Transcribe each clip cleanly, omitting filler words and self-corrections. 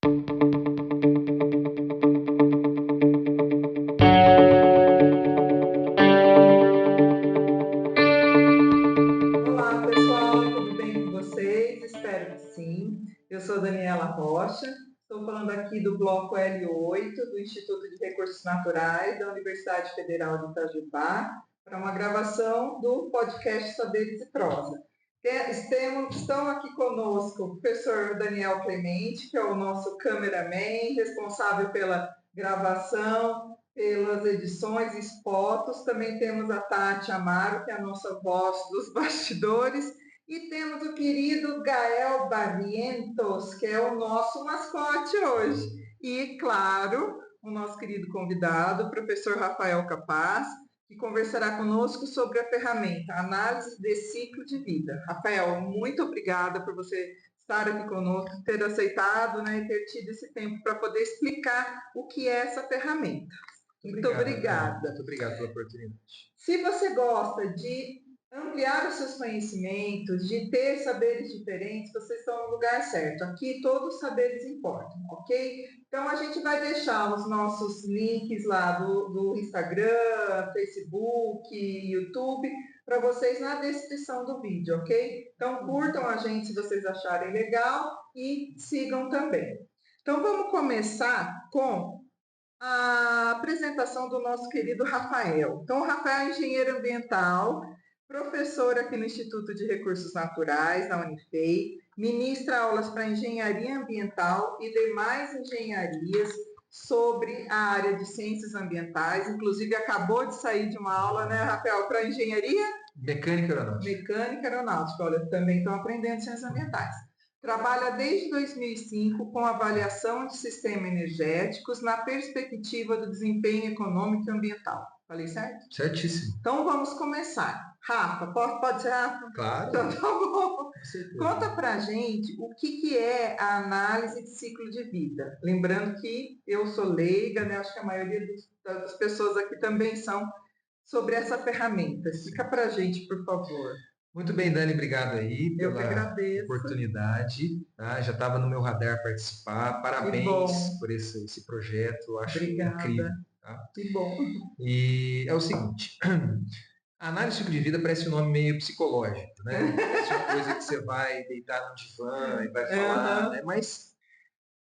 Olá, pessoal, tudo bem com vocês? Espero que sim. Eu sou Daniela Rocha, estou falando aqui do Bloco L8 do Instituto de Recursos Naturais da Universidade Federal de Itajubá para uma gravação do podcast Saberes e Prosa. Estão aqui conosco o professor Daniel Clemente, que é o nosso cameraman, responsável pela gravação, pelas edições e fotos. Também temos a Tati Amaro, que é a nossa voz dos bastidores. E temos o querido Gael Barrientos, que é o nosso mascote hoje. E, claro, o nosso querido convidado, o professor Rafael Capaz, que conversará conosco sobre a ferramenta Análise de Ciclo de Vida. Rafael, muito obrigada por você estar aqui conosco, ter aceitado, né, e ter tido esse tempo para poder explicar o que é essa ferramenta. Muito obrigada. Muito obrigado pela oportunidade. Se você gosta de ampliar os seus conhecimentos, de ter saberes diferentes, vocês estão no lugar certo. Aqui todos os saberes importam, ok? Então a gente vai deixar os nossos links lá do Instagram, Facebook, YouTube, para vocês na descrição do vídeo, ok? Então curtam a gente se vocês acharem legal e sigam também. Então vamos começar com a apresentação do nosso querido Rafael. Então, o Rafael é engenheiro ambiental, professor aqui no Instituto de Recursos Naturais, da Unifei, ministra aulas para engenharia ambiental e demais engenharias sobre a área de ciências ambientais. Inclusive, acabou de sair de uma aula, né, Rafael, para engenharia? Mecânica aeronáutica. Mecânica aeronáutica. Olha, também estão aprendendo ciências ambientais. Trabalha desde 2005 com avaliação de sistemas energéticos na perspectiva do desempenho econômico e ambiental. Falei certo? Certíssimo. Então vamos começar. Rafa, pode ser Rafa? Claro. Então tá bom. Com certeza. Conta pra gente o que é a análise de ciclo de vida. Lembrando que eu sou leiga, né? Acho que a maioria das pessoas aqui também são sobre essa ferramenta. Explica pra gente, por favor. Muito bem, Dani, obrigado aí Eu que pela agradeço. oportunidade. Tá? Já estava no meu radar participar. Parabéns por esse projeto. Eu acho incrível. Tá? Que bom. E é o seguinte, a análise de ciclo de vida parece um nome meio psicológico, né? Parece uma coisa que você vai deitar no divã e vai falar, né? Mas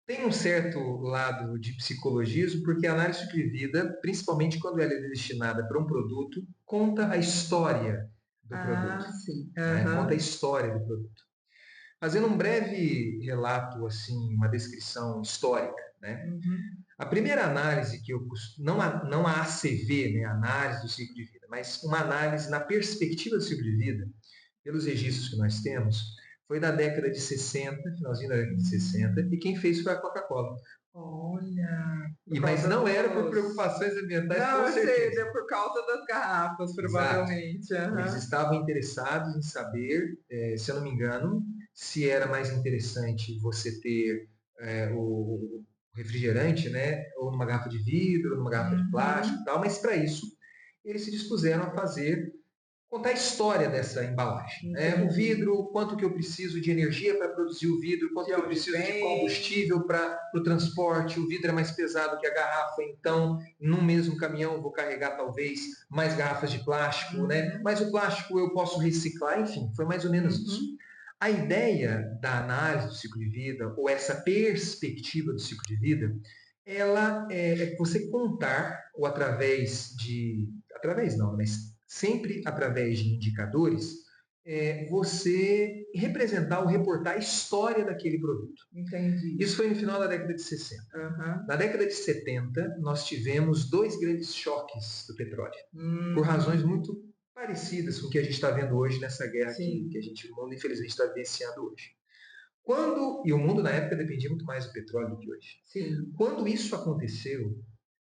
tem um certo lado de psicologismo, porque a análise de ciclo de vida, principalmente quando ela é destinada para um produto, conta a história do produto. Sim. Né? Conta a história do produto. Fazendo um breve relato, assim, uma descrição histórica, né? A primeira análise que eu não a ACV, né, a análise do ciclo de vida, mas uma análise na perspectiva do ciclo de vida, pelos registros que nós temos, foi da década de 60, finalzinho da década de 60, e quem fez foi a Coca-Cola. Olha. Mas não era por preocupações ambientais, não, com certeza. Não, por causa das garrafas, provavelmente. Eles estavam interessados em saber, se eu não me engano, se era mais interessante você ter o refrigerante, né, ou numa garrafa de vidro, ou numa garrafa de plástico e tal, mas para isso eles se dispuseram a contar a história dessa embalagem. Né? O vidro, quanto que eu preciso de energia para produzir o vidro, quanto que eu preciso de combustível para o transporte, o vidro é mais pesado que a garrafa, então, num mesmo caminhão eu vou carregar talvez mais garrafas de plástico, né? Mas o plástico eu posso reciclar, enfim, foi mais ou menos isso. A ideia da análise do ciclo de vida, ou essa perspectiva do ciclo de vida, ela é você contar, ou através não, mas sempre através de indicadores, você representar ou reportar a história daquele produto. Entendi. Isso foi no final da década de 60. Na década de 70, nós tivemos dois grandes choques do petróleo, por razões muito parecidas com o que a gente está vendo hoje nessa guerra que o mundo infelizmente está vivenciando hoje. E o mundo na época dependia muito mais do petróleo do que hoje. Sim. Quando isso aconteceu,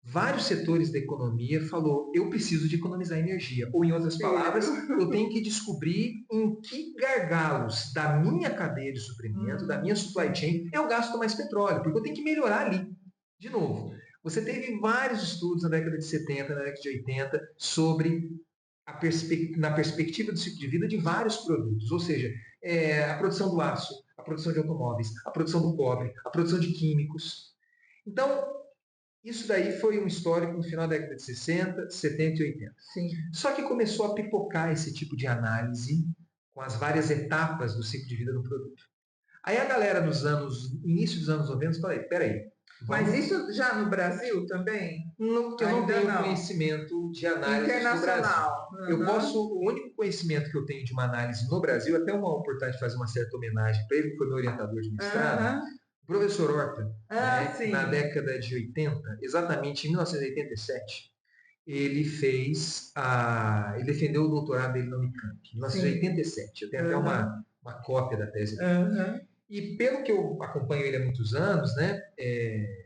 vários setores da economia falou, eu preciso de economizar energia. Ou, em outras palavras, eu tenho que descobrir em que gargalos da minha cadeia de suprimento, da minha supply chain, eu gasto mais petróleo, porque eu tenho que melhorar ali. De novo, você teve vários estudos na década de 70, na década de 80, sobre na perspectiva do ciclo de vida de vários produtos. Ou seja, a produção do aço, a a produção de automóveis, a produção do cobre, a produção de químicos. Então, isso daí foi um histórico no final da década de 60, 70 e 80. Sim. Só que começou a pipocar esse tipo de análise com as várias etapas do ciclo de vida do produto. Aí a galera início dos anos 90, falei, peraí. Mas isso já no Brasil também? Eu não tenho conhecimento de análise no Brasil. O único conhecimento que eu tenho de uma análise no Brasil, até uma oportunidade de fazer uma certa homenagem para ele, que foi meu orientador de mestrado, o professor Horta, na década de 80, exatamente em 1987, ele defendeu o doutorado dele na Unicamp, em 1987. Eu tenho até uma cópia da tese dele. E pelo que eu acompanho ele há muitos anos, né,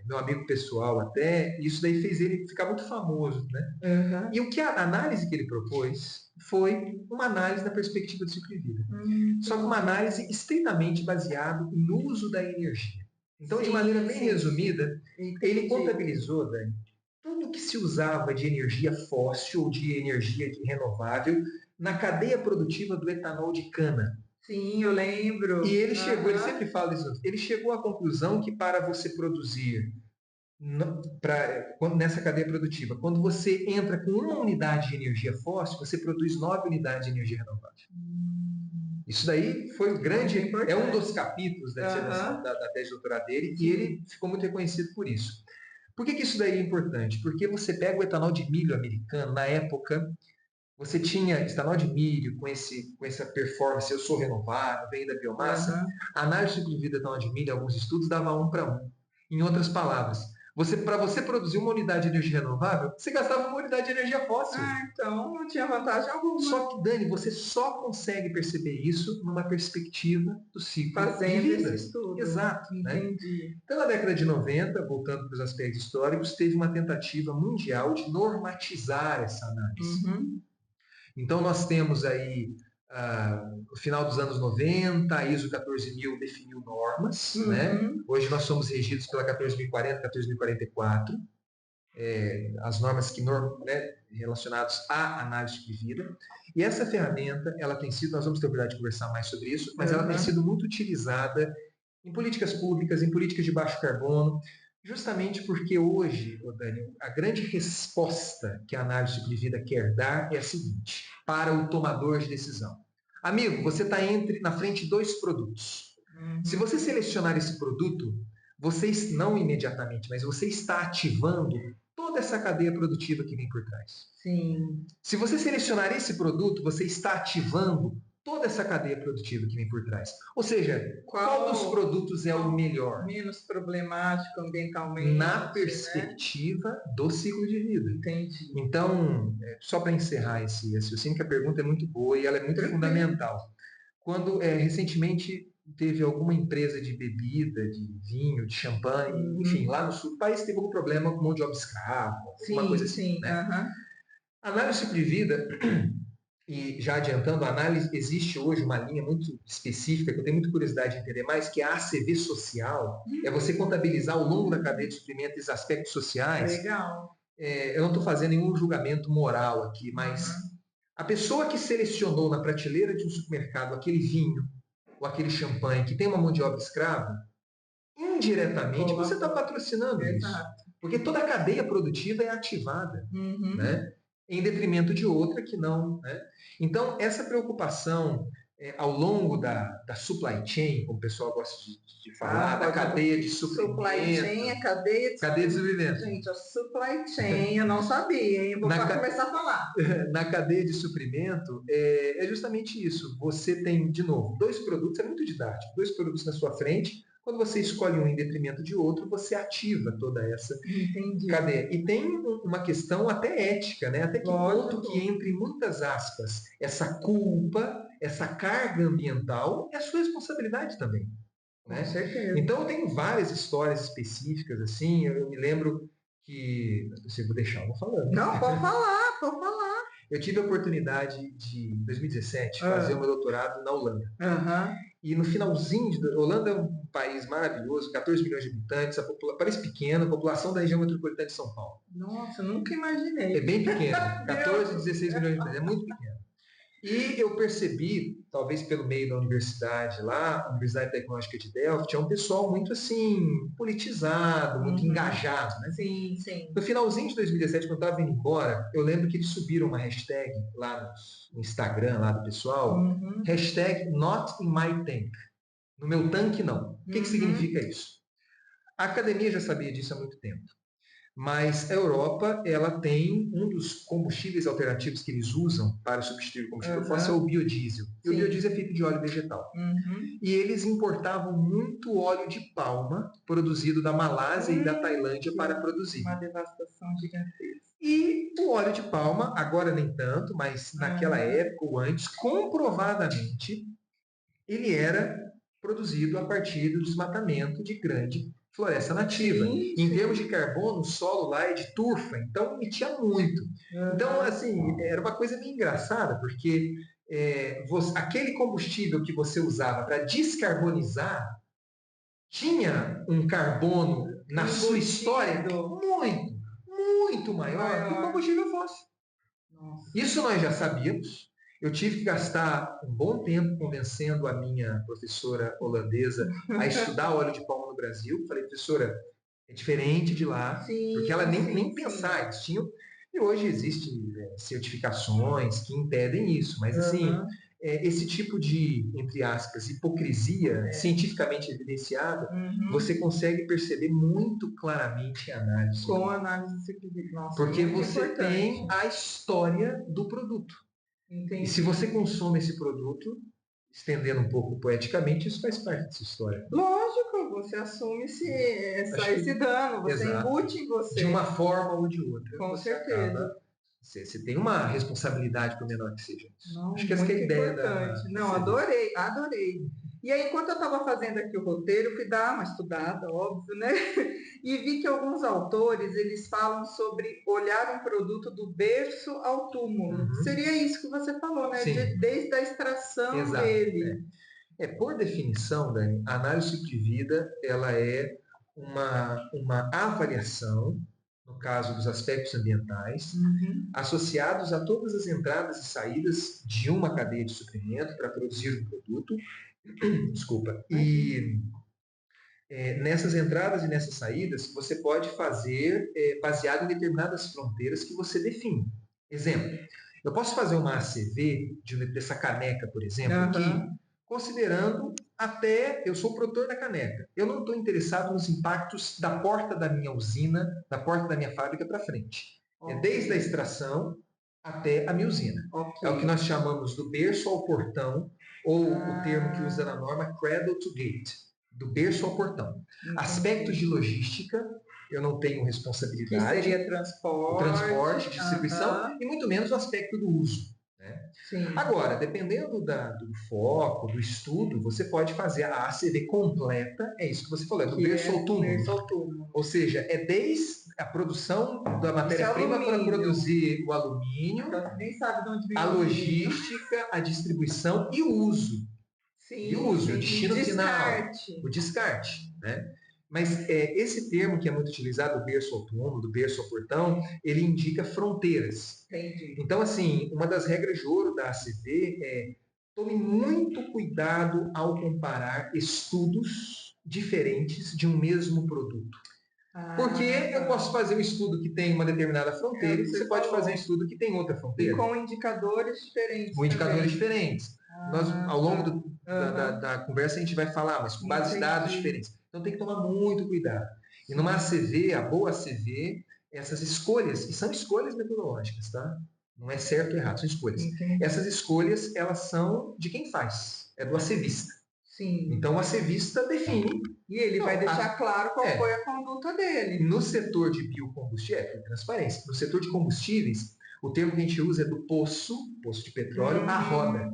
meu amigo pessoal até, isso daí fez ele ficar muito famoso, né? E a análise que ele propôs foi uma análise da perspectiva do ciclo de vida. Só que uma análise estritamente baseada no uso da energia. Então, de maneira bem resumida, ele contabilizou, Dani, tudo que se usava de energia fóssil ou de energia renovável na cadeia produtiva do etanol de cana. Sim, eu lembro. E ele chegou, ele sempre fala isso, ele chegou à conclusão que para você produzir nessa cadeia produtiva, quando você entra com uma unidade de energia fóssil, você produz 9 unidades de energia renovável. Isso daí foi o grande, é um dos capítulos da dissertação da tese de doutorado dele, e ele ficou muito reconhecido por isso. Por que isso daí é importante? Porque você pega o etanol de milho americano, na época, você tinha etanol de milho com essa performance, eu sou renovável, vem da biomassa. A análise de ciclo de vida do etanol de milho, alguns estudos, dava 1 para 1. Em outras palavras, para você produzir uma unidade de energia renovável, você gastava uma unidade de energia fóssil. Então não tinha vantagem alguma. Só que, Dani, você só consegue perceber isso numa perspectiva do ciclo de vida. Esse estudo. Exato. Entendi. Né? Então, na década de 90, voltando para os aspectos históricos, teve uma tentativa mundial de normatizar essa análise. Então, nós temos aí, no final dos anos 90, a ISO 14000 definiu normas. Né? Hoje nós somos regidos pela 14040, 14044, as normas relacionadas à análise de vida. E essa ferramenta, ela tem sido, nós vamos ter a oportunidade de conversar mais sobre isso, mas ela tem sido muito utilizada em políticas públicas, em políticas de baixo carbono, justamente porque hoje, Dani, a grande resposta que a análise de vida quer dar é a seguinte, para o tomador de decisão. Amigo, você está na frente de 2 produtos. Se você selecionar esse produto, você, não imediatamente, mas você está ativando toda essa cadeia produtiva que vem por trás. Sim. Se você selecionar esse produto, você está ativando toda essa cadeia produtiva que vem por trás. Ou seja, qual dos produtos é o melhor? Menos problemático ambientalmente. Na perspectiva do ciclo de vida. Entendi. Então, só para encerrar esse raciocínio, que a pergunta é muito boa e ela é muito fundamental. Quando recentemente teve alguma empresa de bebida, de vinho, de champanhe, enfim, lá no sul do país teve algum problema com mão de obra escrava, alguma coisa assim. Né? A análise do ciclo de vida, e já adiantando, a análise, existe hoje uma linha muito específica, que eu tenho muita curiosidade de entender mais, que é a ACV social, é você contabilizar ao longo da cadeia de suprimento esses aspectos sociais. Legal. Eu não estou fazendo nenhum julgamento moral aqui, mas a pessoa que selecionou na prateleira de um supermercado aquele vinho, ou aquele champanhe que tem uma mão de obra escrava, indiretamente você está patrocinando isso. Porque toda a cadeia produtiva é ativada, né? Em detrimento de outra que não. Né? Então, essa preocupação ao longo da supply chain, como o pessoal gosta de falar, da cadeia de suprimento. Supply chain é cadeia de suprimento. Gente, a supply chain eu não sabia, hein? Vou começar a falar. Na cadeia de suprimento, é justamente isso. Você tem, de novo, 2 produtos, é muito didático, 2 produtos na sua frente. Quando você escolhe um em detrimento de outro, você ativa toda essa cadeia. E tem uma questão até ética, né? Até que ponto que, entre muitas aspas, essa culpa, essa carga ambiental é a sua responsabilidade também. Né? Com certeza. Então, eu tenho várias histórias específicas, assim, eu me lembro que... Se vou deixar, eu vou falando. Não, pode falar, pode falar. Eu tive a oportunidade de, em 2017, fazer o meu doutorado na Holanda. E no finalzinho Holanda é um país maravilhoso, 14 milhões de habitantes, país pequeno, a população da região metropolitana de São Paulo. Nossa, nunca imaginei. É bem pequeno, 14, 16 milhões de habitantes, é muito pequeno. E eu percebi, talvez pelo meio da universidade lá, a Universidade Tecnológica de Delft, é um pessoal muito assim, politizado, muito engajado, né? Sim, sim. No finalzinho de 2017, quando eu estava indo embora, eu lembro que eles subiram uma hashtag lá no Instagram lá do pessoal, hashtag not in my tank. No meu tanque, não. O que significa isso? A academia já sabia disso há muito tempo. Mas a Europa, ela tem um dos combustíveis alternativos que eles usam para substituir o combustível fóssil é o biodiesel. E o biodiesel é feito de óleo vegetal. E eles importavam muito óleo de palma produzido da Malásia e da Tailândia para produzir. Uma devastação gigantesca. E o óleo de palma, agora nem tanto, mas naquela época ou antes, comprovadamente, ele era produzido a partir do desmatamento de grande floresta nativa. Sim, em termos de carbono, o solo lá é de turfa, então emitia muito. Então, assim, era uma coisa meio engraçada, porque aquele combustível que você usava para descarbonizar tinha um carbono na sua história muito, muito maior que o combustível fóssil. Nossa. Isso nós já sabíamos. Eu tive que gastar um bom tempo convencendo a minha professora holandesa a estudar óleo de palma no Brasil. Falei, professora, é diferente de lá, porque ela nem pensar, eles tinham. E hoje existem certificações que impedem isso, mas assim, esse tipo de, entre aspas, hipocrisia cientificamente evidenciada, você consegue perceber muito claramente em análise. Com análise científica. Nossa, porque muito você importante. tem a história do produto. Entendi. E se você consome esse produto, estendendo um pouco poeticamente, isso faz parte dessa história. Lógico, você assume esse dano, você embute em você. De uma forma ou de outra. Com certeza. Você tem uma responsabilidade, por menor que seja isso. Não, acho que essa é a ideia importante. Não, adorei, adorei. E aí, enquanto eu estava fazendo aqui o roteiro, fui dar uma estudada, óbvio, né? E vi que alguns autores, eles falam sobre olhar um produto do berço ao túmulo. Seria isso que você falou, né? Desde a extração dele. Por definição, Dani, a análise do ciclo de vida, ela é uma avaliação, no caso dos aspectos ambientais, associados a todas as entradas e saídas de uma cadeia de suprimento para produzir um produto. Desculpa. E nessas entradas e nessas saídas, você pode fazer baseado em determinadas fronteiras que você define. Exemplo, eu posso fazer uma ACV dessa caneca, por exemplo, aqui, considerando até, eu sou o produtor da caneca. Eu não estou interessado nos impactos da porta da minha usina, da porta da minha fábrica para frente. É desde a extração até a minha usina. É o que nós chamamos do berço ao portão, ou o termo que usa na norma, cradle to gate, do berço ao portão. Aspectos de logística, eu não tenho responsabilidade. Que seria transporte, distribuição, e muito menos o aspecto do uso. Né? Agora, dependendo do foco, do estudo, você pode fazer a ACV completa, é isso que você falou, é do berço ao túmulo. Ou seja, é desde a produção da matéria-prima para produzir o alumínio, nem sabe de onde vem a logística, a distribuição e o uso. O destino final, o descarte. Né? Mas esse termo que é muito utilizado, do berço ao túmulo, do berço ao portão, ele indica fronteiras. Entendi. Então, assim, uma das regras de ouro da ACV é tome muito cuidado ao comparar estudos diferentes de um mesmo produto. Porque eu posso fazer um estudo que tem uma determinada fronteira e você pode fazer um estudo que tem outra fronteira. E com indicadores diferentes. Com indicadores diferentes. Nós, ao longo da conversa, a gente vai falar, mas com bases de dados diferentes. Então tem que tomar muito cuidado. E numa ACV, a boa ACV, essas escolhas, e são escolhas metodológicas, tá? Não é certo ou errado, são escolhas. Essas escolhas, elas são de quem faz, é do acevista. Então o acevista define. E ele vai deixar claro qual foi a conduta dele. No setor de biocombustíveis, transparência. No setor de combustíveis, o termo que a gente usa é do poço de petróleo, à roda.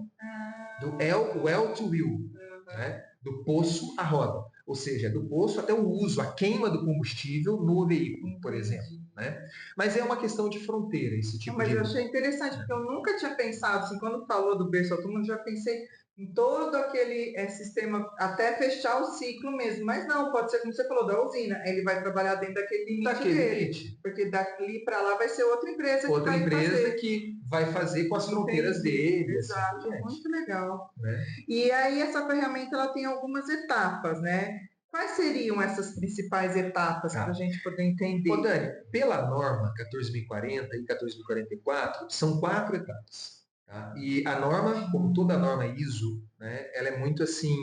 Do well to wheel. Né? Do poço à roda. Ou seja, do poço até o uso, a queima do combustível no veículo, por exemplo. Né? Mas é uma questão de fronteira, esse tipo de... Mas eu achei interessante, porque eu nunca tinha pensado, assim, quando falou do berço ao túmulo, eu já pensei em todo aquele sistema, até fechar o ciclo mesmo. Mas não, pode ser como você falou, da usina. Ele vai trabalhar dentro daquele limite Daquele dele. limite. Porque dali para lá vai ser outra empresa que Outra vai empresa fazer. que vai fazer com as fronteiras Entendi. dele, assim por Exato, diante. muito legal. Né? E aí essa ferramenta ela tem algumas etapas, né? Quais seriam essas principais etapas para a Tá. gente poder Ô, entender? Dani, pela norma 14.040 e 14.044, são 4 etapas. Tá? E a norma, como toda norma ISO, né, ela é muito assim,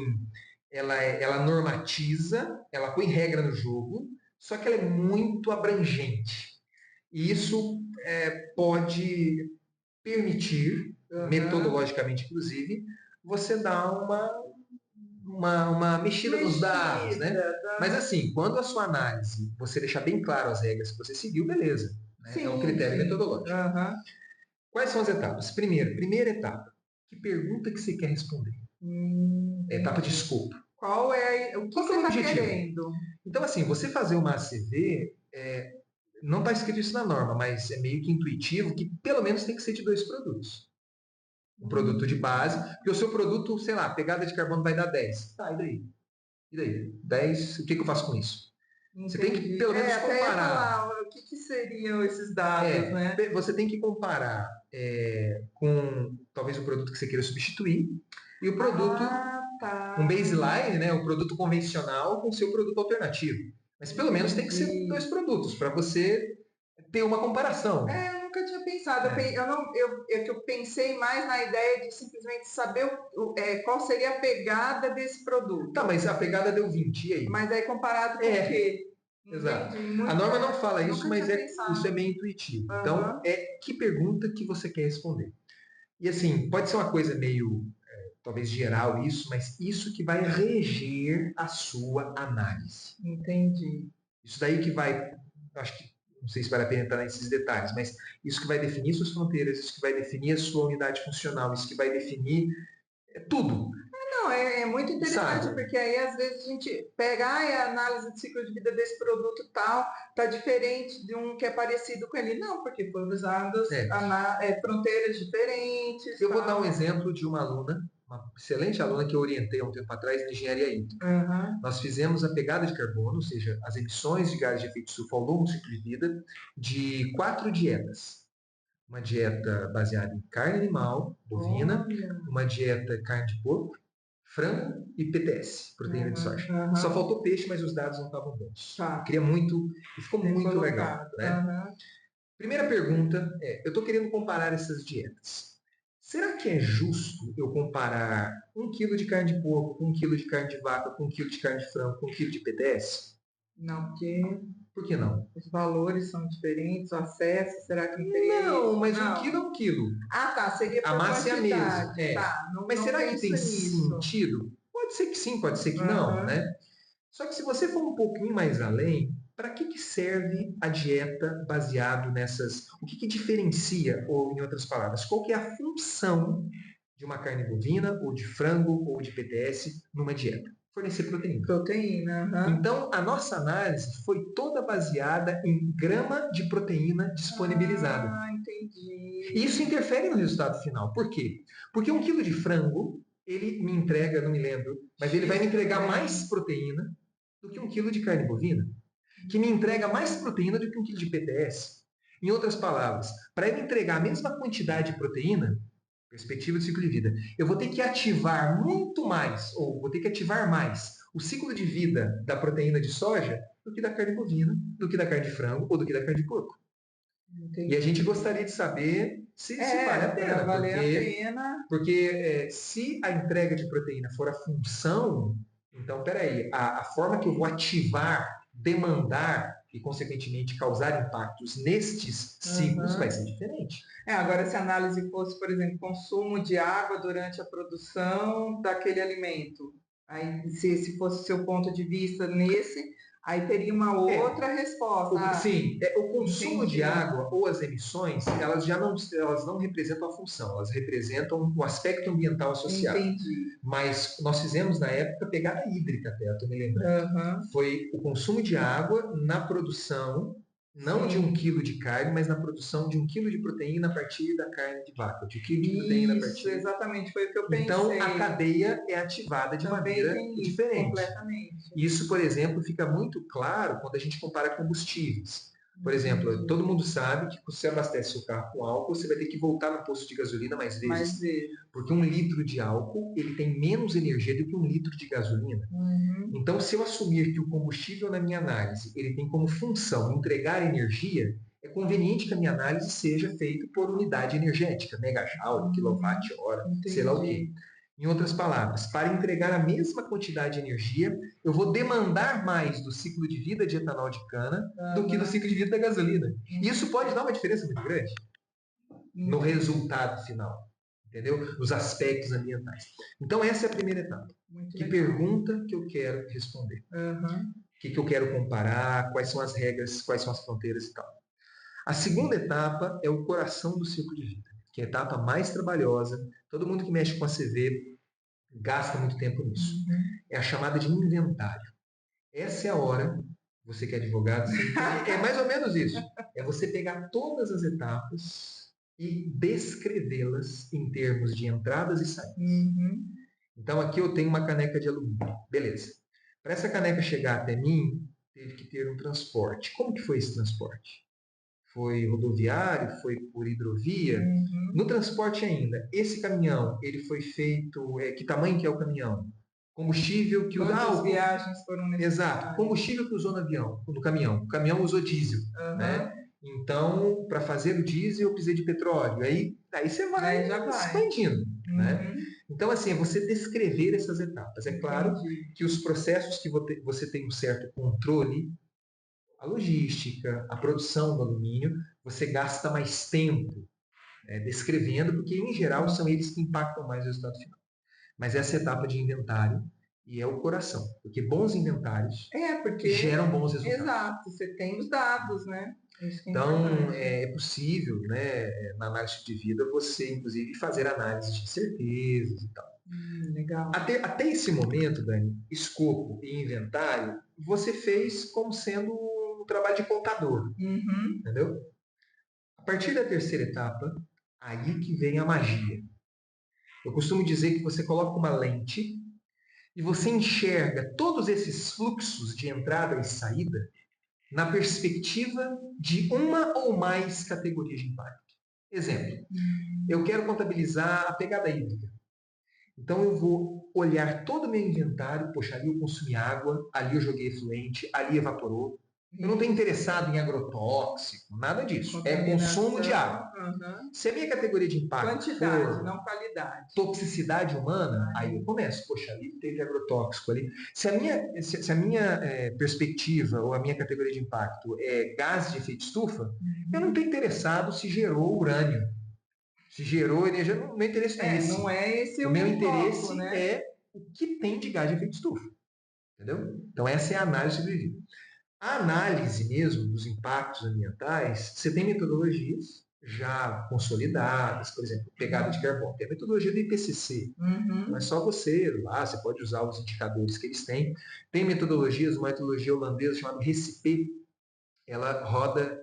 ela normatiza, ela põe regra no jogo, só que ela é muito abrangente. E isso pode permitir, Aham. metodologicamente inclusive, você dar uma mexida nos dados, né? Mexida, Mas tá? assim, quando a sua análise, você deixar bem claro as regras que você seguiu, beleza. Né? É um Sim, critério sim. metodológico. Aham. Quais são as etapas? Primeiro, primeira etapa. Que pergunta que você quer responder? É a etapa de Entendi. escopo. Qual é o que Qual que é você o está objetivo? querendo? Então, assim, você fazer uma ACV, não está escrito isso na norma, mas é meio que intuitivo que pelo menos tem que ser de 2 produtos. Um produto de base, porque o seu produto, sei lá, a pegada de carbono vai dar 10. Tá, e daí? E daí? 10, o que eu faço com isso? Você tem que Entendi. pelo menos Até ia comparar. falar o que seriam esses dados, né? Você tem que comparar com talvez o produto que você queira substituir e o produto, Ah, um tá. baseline, né, o produto convencional com o seu produto alternativo. Mas pelo menos tem que ser Entendi. 2 produtos para você ter uma comparação. Eu nunca tinha pensado. É. Eu não, é que eu pensei mais na ideia de simplesmente saber qual seria a pegada desse Tá, produto. mas a pegada deu 20, e aí? Mas aí comparado com o É, quê? exato. Entendi. A Muito, norma não fala isso, nunca mas tinha isso é pensado. meio intuitivo. Então, Aham. que pergunta que você quer responder? E assim, pode ser uma coisa meio, talvez geral isso, mas isso que vai reger a sua análise. Entendi. Isso daí que vai, acho que, não sei se vale a pena entrar nesses detalhes, mas isso que vai definir suas fronteiras, isso que vai definir a sua unidade funcional, isso que vai definir tudo, Não, é muito interessante, sabe? porque aí às vezes a gente pega, a análise de ciclo de vida desse produto tal, tá diferente de um que é parecido com ele. Não, porque foram usadas É, fronteiras diferentes, eu vou dar um tal. exemplo de uma aluna, uma excelente aluna que eu orientei há um tempo atrás em engenharia hídrica. Aham. Nós fizemos a pegada de carbono, ou seja, as emissões de gases de efeito estufa ao longo do ciclo de vida, de 4 dietas. Uma dieta baseada em carne animal, bovina, Olha. uma dieta carne de porco, frango e PTS, proteína de Aham, soja. Só aham. faltou peixe, mas os dados não estavam bons. Eu Tá, queria muito, e ficou bem muito legal, colocado. né? Aham. Primeira pergunta eu estou querendo comparar essas dietas. Será que é justo eu comparar 1 quilo de carne de porco com 1 quilo de carne de vaca, com 1 quilo de carne de frango, com 1 quilo de PTS? Não, porque Por que não? os valores são diferentes, o acesso, será que não teria Não, isso? mas 1 quilo Não. é 1 quilo. Ah, tá, seria A por massa é a mesma. quantidade. Tá, não, Mas não será que tem penso nisso. sentido? Pode ser que sim, pode ser que não, Aham. né? Só que se você for um pouquinho mais além, para que serve a dieta baseado nessas? O que diferencia, ou em outras palavras, qual que é a função de uma carne bovina, ou de frango, ou de PTS numa dieta? Fornecer proteína. Proteína, aham. Então, a nossa análise foi toda baseada em grama de proteína disponibilizada. Ah, entendi. E isso interfere no resultado final. Por quê? Porque 1 quilo de frango, ele me entrega, não me lembro, mas ele vai X me entregar proteína. mais proteína do que 1 quilo de carne bovina, que me entrega mais proteína do que 1 quilo de PTS. Em outras palavras, para ele entregar a mesma quantidade de proteína, perspectiva de ciclo de vida, eu vou ter que ativar muito mais, ou vou ter que ativar mais o ciclo de vida da proteína de soja do que da carne bovina, do que da carne de frango ou do que da carne de porco. E a gente Entendi. gostaria de saber se vale a Para pena, valer a porque, pena. porque se a entrega de proteína for a função, então, peraí, a forma que eu vou ativar, demandar e, consequentemente, causar impactos nestes ciclos vai Aham. ser diferente. Agora, se a análise fosse, por exemplo, consumo de água durante a produção daquele alimento, aí se esse fosse o seu ponto de vista nesse, aí teria uma É, outra resposta. Ah, sim, o consumo de entendi, água ou as emissões, elas não representam a função, elas representam o aspecto ambiental associado. entendi. Mas nós fizemos na época pegada hídrica até, eu estou me lembrando. Aham. Foi o consumo de água na produção, Não de 1 quilo de carne, mas na produção de 1 quilo de proteína a partir da carne de vaca, de 1 quilo de proteína a partir. Isso, exatamente, foi o que eu pensei. Então, a cadeia é ativada de Também maneira tem isso, diferente. completamente. Isso, por exemplo, fica muito claro quando a gente compara combustíveis. Por exemplo, todo mundo sabe que se você abastece o carro com álcool, você vai ter que voltar no posto de gasolina mais vezes. Porque 1 litro de álcool, ele tem menos energia do que 1 litro de gasolina. Então, se eu assumir que o combustível na minha análise, ele tem como função entregar energia, é conveniente que a minha análise seja feita por unidade energética, megajoule, quilowatt-hora, sei lá o quê. Em outras palavras, para entregar a mesma quantidade de energia, eu vou demandar mais do ciclo de vida de etanol de cana do que do ciclo de vida da gasolina. E isso pode dar uma diferença muito grande no resultado final, entendeu? Nos aspectos ambientais. Então, essa é a primeira etapa. Que pergunta que eu quero responder? O que eu quero comparar? Quais são as regras? Quais são as fronteiras e tal? A segunda etapa é o coração do ciclo de vida, que é a etapa mais trabalhosa. Todo mundo que mexe com a CV gasta muito tempo nisso. É a chamada de inventário. Essa é a hora, você que é advogado, é mais ou menos isso. É você pegar todas as etapas e descrevê-las em termos de entradas e saídas. Então aqui eu tenho uma caneca de alumínio. Beleza. Para essa caneca chegar até mim, teve que ter um transporte. Como que foi esse transporte? Foi rodoviário? Foi por hidrovia? No transporte ainda, esse caminhão, ele foi feito, que tamanho que é o caminhão? Combustível que Quantas viagens foram necessárias? Exato. Combustível que usou no caminhão. O caminhão usou diesel, né? Então, para fazer o diesel, eu precisei de petróleo. Aí você vai expandindo, né? Então, assim, é você descrever essas etapas. É claro que os processos que você tem um certo controle, a logística, a produção do alumínio, você gasta mais tempo descrevendo, porque, em geral, são eles que impactam mais o resultado final. Mas essa etapa de inventário e é o coração, porque bons inventários geram bons resultados. Exato, você tem os dados, né? Então, é possível, né, na análise de vida, você, inclusive, fazer análise de certezas e tal. Legal. Até esse momento, Dani, escopo e inventário, você fez como sendo um trabalho de contador, entendeu? A partir da terceira etapa, aí que vem a magia. Eu costumo dizer que você coloca uma lente e você enxerga todos esses fluxos de entrada e saída na perspectiva de uma ou mais categorias de impacto. Exemplo, eu quero contabilizar a pegada hídrica. Então eu vou olhar todo o meu inventário, poxa, ali eu consumi água, ali eu joguei efluente, ali evaporou. Eu não estou interessado em agrotóxico, nada disso. É consumo de água. Se a minha categoria de impacto quantidade, não qualidade. Toxicidade humana, aí eu começo. Poxa, ali teve agrotóxico ali. Se a minha perspectiva ou a minha categoria de impacto é gás de efeito estufa, eu não estou interessado se gerou urânio. Se gerou energia, meu interesse não é esse. Não é esse o meu interesse foco, né? é o que tem de gás de efeito estufa. Entendeu? Então, essa é a análise do vida. A análise mesmo dos impactos ambientais, você tem metodologias já consolidadas, por exemplo, pegada de carbono. Tem a metodologia do IPCC. Não é só você lá, você pode usar os indicadores que eles têm. Tem metodologias, uma metodologia holandesa chamada RCP, ela roda,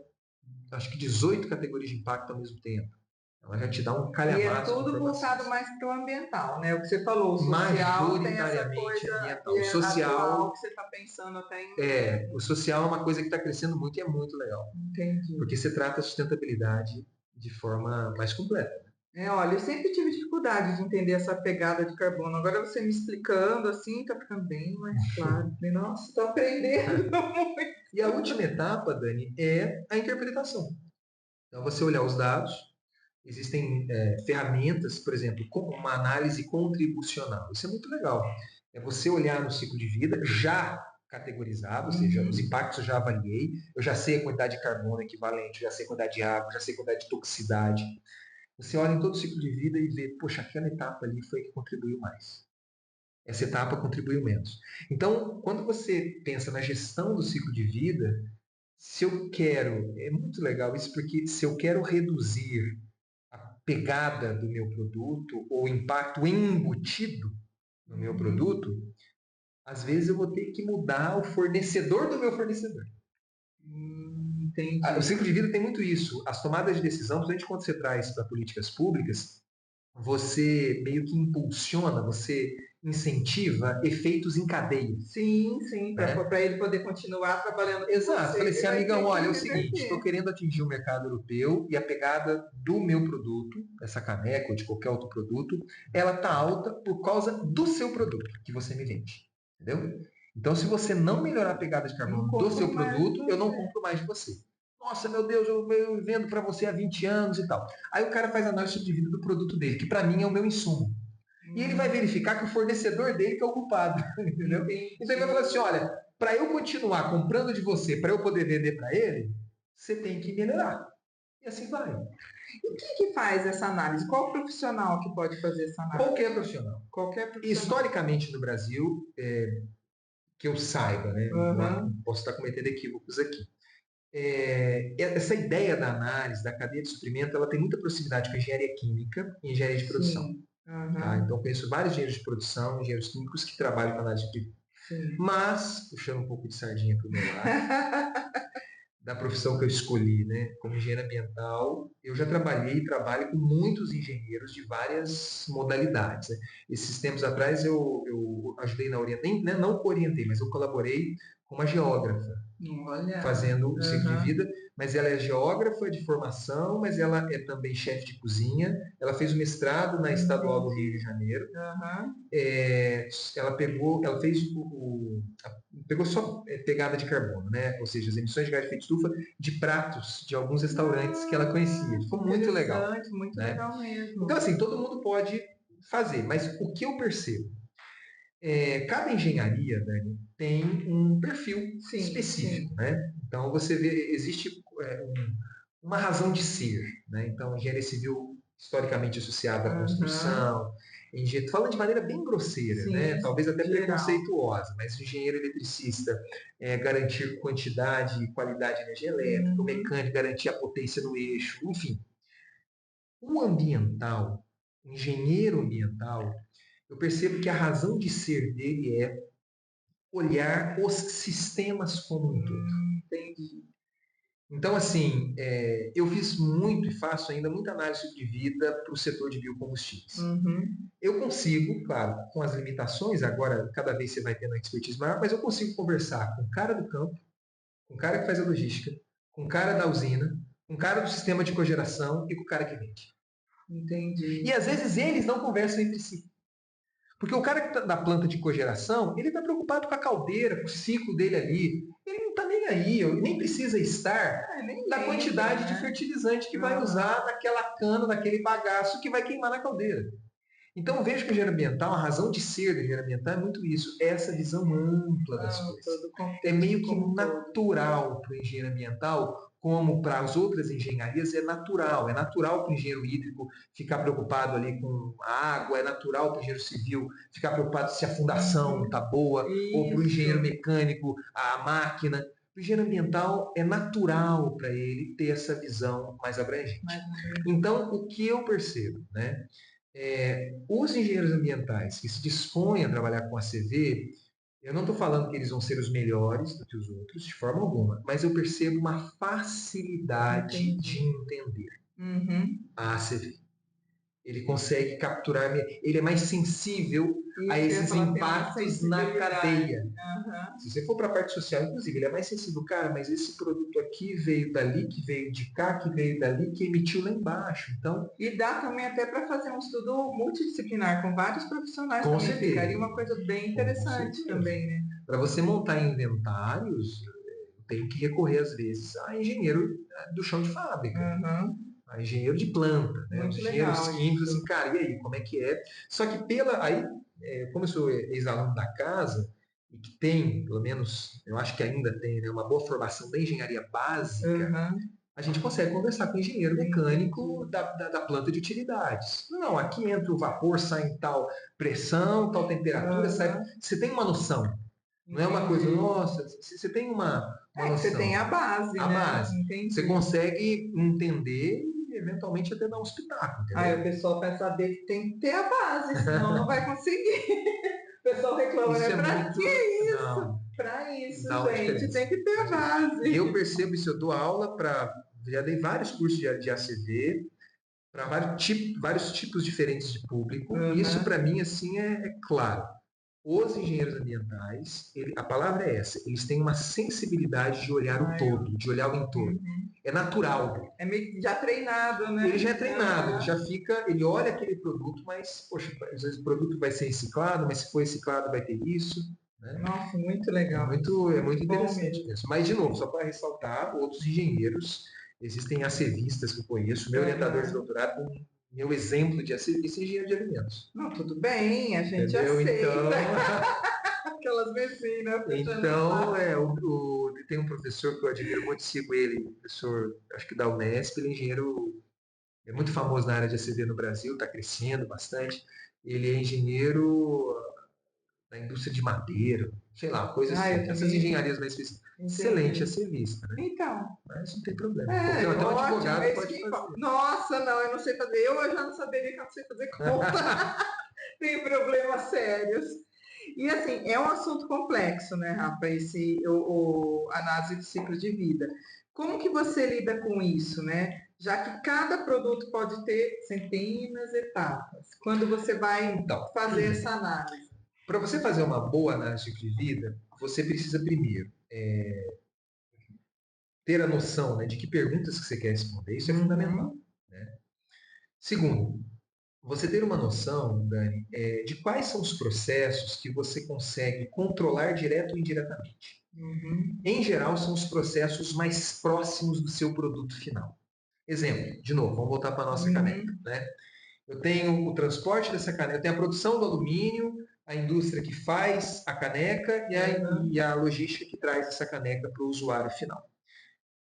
acho que 18 categorias de impacto ao mesmo tempo. Ela já te dá um calhamaço de informações. E é tudo voltado mais para o ambiental, né? O que você falou, o social tem essa coisa ambiental. O social que você está pensando até em... o social é uma coisa que está crescendo muito e é muito legal. Entendi. Porque você trata a sustentabilidade de forma mais completa. Olha, eu sempre tive dificuldade de entender essa pegada de carbono. Agora você me explicando assim, está ficando bem mais claro. Nossa, estou aprendendo muito. E a última etapa, Dani, é a interpretação. Então, você olhar os dados, existem ferramentas, por exemplo, como uma análise contribucional. Isso é muito legal. É você olhar no ciclo de vida já categorizado, ou seja, os impactos eu já avaliei, eu já sei a quantidade de carbono equivalente, eu já sei a quantidade de água, já sei a quantidade de toxicidade. Você olha em todo o ciclo de vida e vê, poxa, aquela etapa ali foi a que contribuiu mais. Essa etapa contribuiu menos. Então, quando você pensa na gestão do ciclo de vida, se eu quero, é muito legal isso, porque se eu quero reduzir a pegada do meu produto ou o impacto embutido no meu produto, às vezes eu vou ter que mudar o fornecedor do meu fornecedor. Entendi. O ciclo de vida tem muito isso. As tomadas de decisão, principalmente quando você traz para políticas públicas, você meio que impulsiona, você incentiva efeitos em cadeia. Sim, sim, Né? para ele poder continuar trabalhando com Exato. você, Falei ele assim, vai amigão, ter que olha, é o seguinte, estou reverter. querendo atingir o mercado europeu e a pegada do meu produto, essa caneca ou de qualquer outro produto, ela está alta por causa do seu produto que você me vende. Entendeu? Então, se você não melhorar a pegada de Não carbono do seu compro mais de produto, eu não você. compro mais de você. Nossa, meu Deus, eu vendo para você há 20 anos e tal. Aí o cara faz análise de vida do produto dele, que para mim é o meu insumo. E ele vai verificar que o fornecedor dele que é o culpado, entendeu? Entendi. Então ele vai falar assim, olha, para eu continuar comprando de você, para eu poder vender para ele, você tem que melhorar. E assim vai. E quem que faz essa análise? Qual profissional que pode fazer essa análise? Qualquer profissional. Qualquer profissional. Historicamente no Brasil, que eu saiba, né? Aham. Posso estar cometendo equívocos aqui. Essa ideia da análise, da cadeia de suprimento, ela tem muita proximidade com a engenharia química e engenharia de produção. Sim. Tá? Aham. Então, conheço vários engenheiros de produção, engenheiros químicos que trabalham com análise de. Sim. Mas, puxando um pouco de sardinha para o meu lado, da profissão que eu escolhi, né, como engenheiro ambiental, eu já trabalhei e trabalho com muitos engenheiros de várias modalidades. Né? Esses tempos atrás eu ajudei na orientação, né, não orientei, mas eu colaborei com uma geógrafa Olha. fazendo o ciclo de Aham. vida, mas ela é geógrafa de formação, mas ela é também chefe de cozinha. Ela fez o mestrado na Estadual do Rio de Entendi. Janeiro. Aham. Ela fez pegou só pegada de carbono, né? Ou seja, as emissões de gás de efeito estufa de pratos de alguns restaurantes que ela conhecia. Que Ficou muito legal, interessante, muito né? legal mesmo. Então, assim, todo mundo pode fazer, mas o que eu percebo? Cada engenharia, Dani, tem um perfil Sim, específico, sim. né? Então, você vê, existe uma razão de ser, né? Então, engenharia civil historicamente associada à Aham. construção, falando de maneira bem grosseira, né? Sim, Talvez até geral. preconceituosa, mas o engenheiro eletricista garantir quantidade e qualidade de energia elétrica, o Uhum. mecânico garantir a potência no eixo, enfim. O ambiental, o engenheiro ambiental, eu percebo que a razão de ser dele é olhar os sistemas como um todo. Entendi. Então, assim, eu fiz muito e faço ainda muita análise de vida para o setor de biocombustíveis. Uhum. Eu consigo, claro, com as limitações, agora cada vez você vai tendo uma expertise maior, mas eu consigo conversar com o cara do campo, com o cara que faz a logística, com o cara da usina, com o cara do sistema de cogeração e com o cara que vende. E Entendi. às vezes eles não conversam entre si. Porque o cara que tá da planta de cogeração, ele está preocupado com a caldeira, com o ciclo dele ali. Ele não está nem aí, ele nem precisa estar Nem da lembra, quantidade de né? fertilizante que vai Aham. usar naquela cana, naquele bagaço que vai queimar na caldeira. Então, eu vejo que o engenheiro ambiental, a razão de ser do engenheiro ambiental é muito isso, é essa visão ampla das Não, coisas. todo o É contexto meio que como um todo. natural para o engenheiro ambiental, como para as outras engenharias é natural. É natural para o engenheiro hídrico ficar preocupado ali com a água, é natural para o engenheiro civil ficar preocupado se a fundação está Uhum. boa, ou para o engenheiro Isso. mecânico, a máquina. O engenheiro ambiental é natural para ele ter essa visão mais abrangente. Mais ou menos. Então, o que eu percebo, né? Os engenheiros ambientais que se dispõem a trabalhar com a CV, eu não estou falando que eles vão ser os melhores do que os outros, de forma alguma, mas eu percebo uma facilidade de Entendi. entender Uhum. a ACV. Ele consegue capturar, ele é mais sensível a Isso que eu ia esses falar, tem mais impactos na sensibilidade. cadeia. Aham. Se você for para a parte social, inclusive, ele é mais sensível. Cara, mas esse produto aqui veio dali, que veio de cá, que veio dali, que emitiu lá embaixo. Então, E dá também até para fazer um estudo multidisciplinar com vários profissionais com também. certeza. Ficaria uma coisa bem Com interessante certeza. também, né? Para você montar inventários, eu tenho que recorrer, às vezes, a engenheiro do chão de fábrica, Aham. a engenheiro de planta, né? Os Muito engenheiros legal químicos, assim, isso. cara, e aí, como é que é? Só que aí, como eu sou ex-aluno da casa, e que tem, pelo menos, eu acho que ainda tem, né, uma boa formação da engenharia básica, Aham. a gente consegue conversar com o engenheiro mecânico Entendi. da planta de utilidades. Não, aqui entra o vapor, sai em tal pressão, tal temperatura, sai. Aham. Você tem uma noção. Não é uma coisa, Entendi. nossa, você tem uma É que você tem noção. a base, A né? base. Você Entendi. consegue entender e eventualmente até dar um espetáculo, Aí entendeu? o pessoal vai saber que tem que ter a base, senão não vai conseguir. O pessoal reclama, Isso né? é Pra muito. que Não, isso? Para isso, Dá uma gente, diferença. tem que ter a E base. eu percebo isso, eu dou aula para. Já dei vários cursos de ACV para vários tipos diferentes de público. E isso, Uhum. para mim, assim, é claro. Os engenheiros ambientais, a palavra é essa, eles têm uma sensibilidade de olhar o Ai, todo, de olhar o entorno. uhum. É natural dele. É meio que já treinado, Ele né? já é treinado, ele Aham. já fica, ele olha aquele produto, mas, poxa, às vezes o produto vai ser reciclado, mas se for reciclado vai ter isso, né? Nossa, muito É legal. muito Muito bom interessante mesmo. mesmo. Mas, de novo, só para ressaltar, outros engenheiros, existem ACVistas que eu conheço, meu orientador de Aham. doutorado, meu exemplo de ACVista é engenheiro de alimentos. Não, tudo bem, a gente Entendeu? Então, aceita. Aquelas mesinas puxando o então saco. tem um professor que eu admiro muito, sigo ele, professor, acho que da Unesp, ele é engenheiro, é muito famoso na área de ACV no Brasil, está crescendo bastante. Ele é engenheiro da indústria de madeira, sei lá, coisa Ah, eu assim. Essas também engenharias mais específicas. Excelente entendi. ACVista, né? Então, Mas não tem problema. Qualquer, é até um ótimo, advogado é isso pode que importa. fazer. Nossa, não, eu não sei fazer. Eu já não saberia que eu não sei fazer conta. Tem problemas sérios. E assim, é um assunto complexo, né, Rafa, esse análise de ciclo de vida. Como que você lida com isso, né? Já que cada produto pode ter centenas de etapas. Quando você vai Então, fazer essa análise? para você fazer uma boa análise de vida, você precisa primeiro ter a noção, né, de que perguntas que você quer responder. Isso é fundamental. Uhum, Né? Segundo, você ter uma noção, Dani, de quais são os processos que você consegue controlar direto ou indiretamente. uhum, Em geral, são os processos mais próximos do seu produto final. Exemplo, de novo, vamos voltar para a nossa caneca. uhum, Né? Eu tenho o transporte dessa caneca, eu tenho a produção do alumínio, a indústria que faz a caneca uhum, e a logística que traz essa caneca para o usuário final.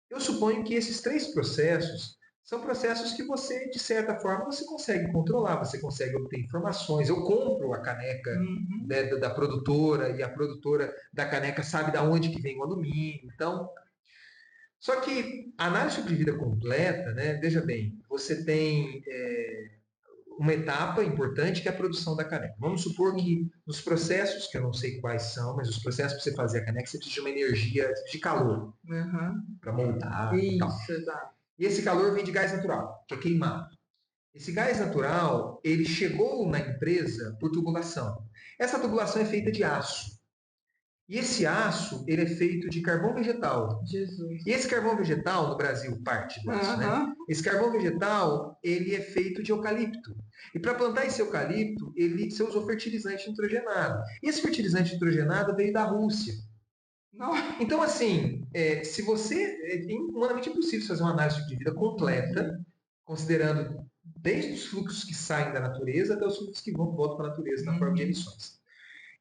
Eu suponho que esses três processos são processos que você, de certa forma, você consegue controlar, você consegue obter informações. Eu compro a caneca, uhum. né, da produtora e a produtora da caneca sabe de onde que vem o alumínio. Então, só que a análise de vida completa, né, veja bem, você tem uma etapa importante que é a produção da caneca. Vamos supor que nos processos, que eu não sei quais são, mas os processos para você fazer a caneca, você precisa de uma energia de calor Uhum. para moldar e tal. Isso, exato. E esse calor vem de gás natural, que é queimado. Esse gás natural, ele chegou na empresa por tubulação. Essa tubulação é feita de aço. E esse aço, ele é feito de carvão vegetal. Jesus. E esse carvão vegetal, no Brasil, parte do aço, né? Aham. Esse carvão vegetal, ele é feito de eucalipto. E para plantar esse eucalipto, você usou fertilizante nitrogenado. E esse fertilizante nitrogenado veio da Rússia. Não, Então, assim, se você. É humanamente impossível fazer uma análise de vida completa, entendi. considerando desde os fluxos que saem da natureza até os fluxos que voltam para a natureza na forma de Uhum. emissões.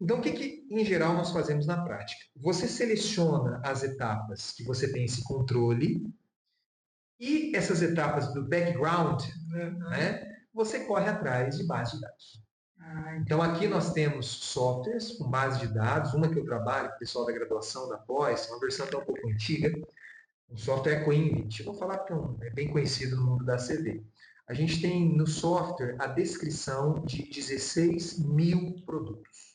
Então, o que, em geral, nós fazemos na prática? Você seleciona as etapas que você tem esse controle e essas etapas do background, Uhum. né, você corre atrás de base de dados. Ah, Então, aqui entendi. nós temos softwares com base de dados, uma que eu trabalho com o pessoal da graduação, da pós, uma versão até um pouco antiga, um software Coinvent. Eu vou falar porque é bem conhecido no mundo da CV. A gente tem no software a descrição de 16 mil produtos.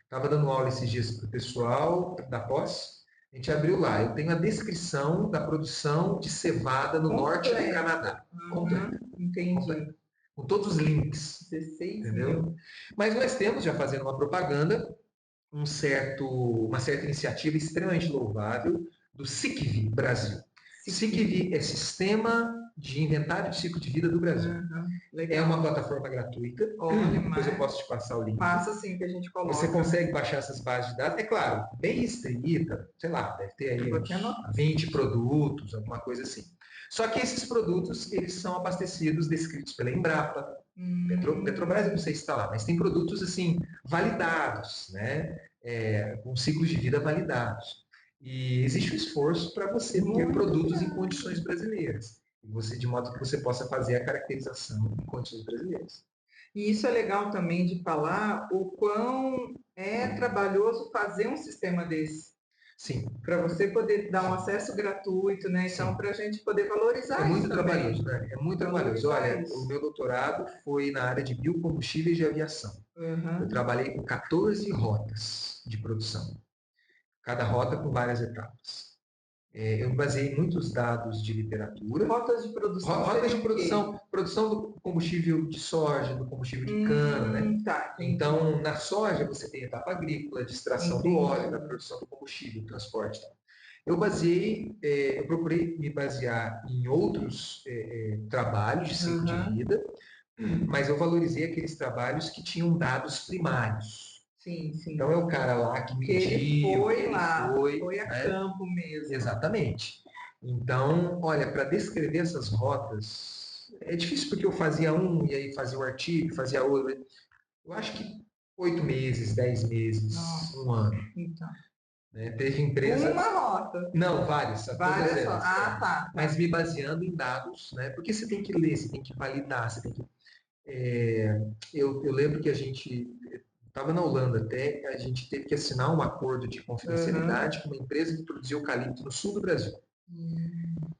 Estava dando aula esses dias para o pessoal da pós. A gente abriu lá. Eu tenho a descrição da produção de cevada no norte do Completo. Canadá. Completa. Uhum. Completa. Entendi. Com todos os links. 16 Entendeu? mil. Mas nós temos, já fazendo uma propaganda, uma certa iniciativa extremamente louvável do SICV Brasil. Siquim. SICV é Sistema de Inventário de Ciclo de Vida do Brasil. Uhum. É uma Legal. plataforma gratuita. Olha, Depois eu mas posso te passar o link. passa assim que a gente Você coloca, né? consegue baixar essas bases de dados. É claro, bem restrita, sei lá, deve ter Eu aí vou até uns anotar. 20 produtos, alguma coisa assim. Só que esses produtos, eles são abastecidos, descritos pela Embrapa, Petrobras, eu não Hum, sei se está lá, mas tem produtos assim, validados, né? Com ciclos de vida validados. E existe um esforço para você ter muito produtos em grande. condições brasileiras. De modo que você possa fazer a caracterização em condições brasileiras. E isso é legal também de falar o quão é trabalhoso fazer um sistema desse, Sim, para você poder dar um sim, acesso gratuito, né? Então, sim. para a gente poder É valorizar isso muito também. trabalhoso, né? É muito trabalhoso. Valorizar Olha, o isso. meu doutorado foi na área de biocombustíveis de aviação. Eu Uhum. trabalhei com 14 rotas de produção. Cada rota com várias etapas. Eu me baseei em muitos dados de literatura. Rotas de produção. Rotas de produção do combustível de soja, do combustível de cana, né? Tá, Então, na soja você tem a etapa agrícola, de extração do óleo, da produção do combustível, transporte. Eu procurei me basear em outros trabalhos de ciclo de vida, mas eu valorizei aqueles trabalhos que tinham dados primários. Sim. Então é o cara lá que mediu, ele foi a campo mesmo. Exatamente. Então, olha, para descrever essas rotas, é difícil porque eu fazia um e aí fazia o artigo, fazia outro. Eu acho que 8 meses, 10 meses, um ano. Então. Né? Teve empresas... Uma rota. Não, várias. Várias todas elas. tá. Mas me baseando em dados, né? Porque você tem que ler, você tem que validar, você tem que... eu lembro que a gente estava na Holanda até, a gente teve que assinar um acordo de confidencialidade com uma empresa que produziu eucalipto no sul do Brasil.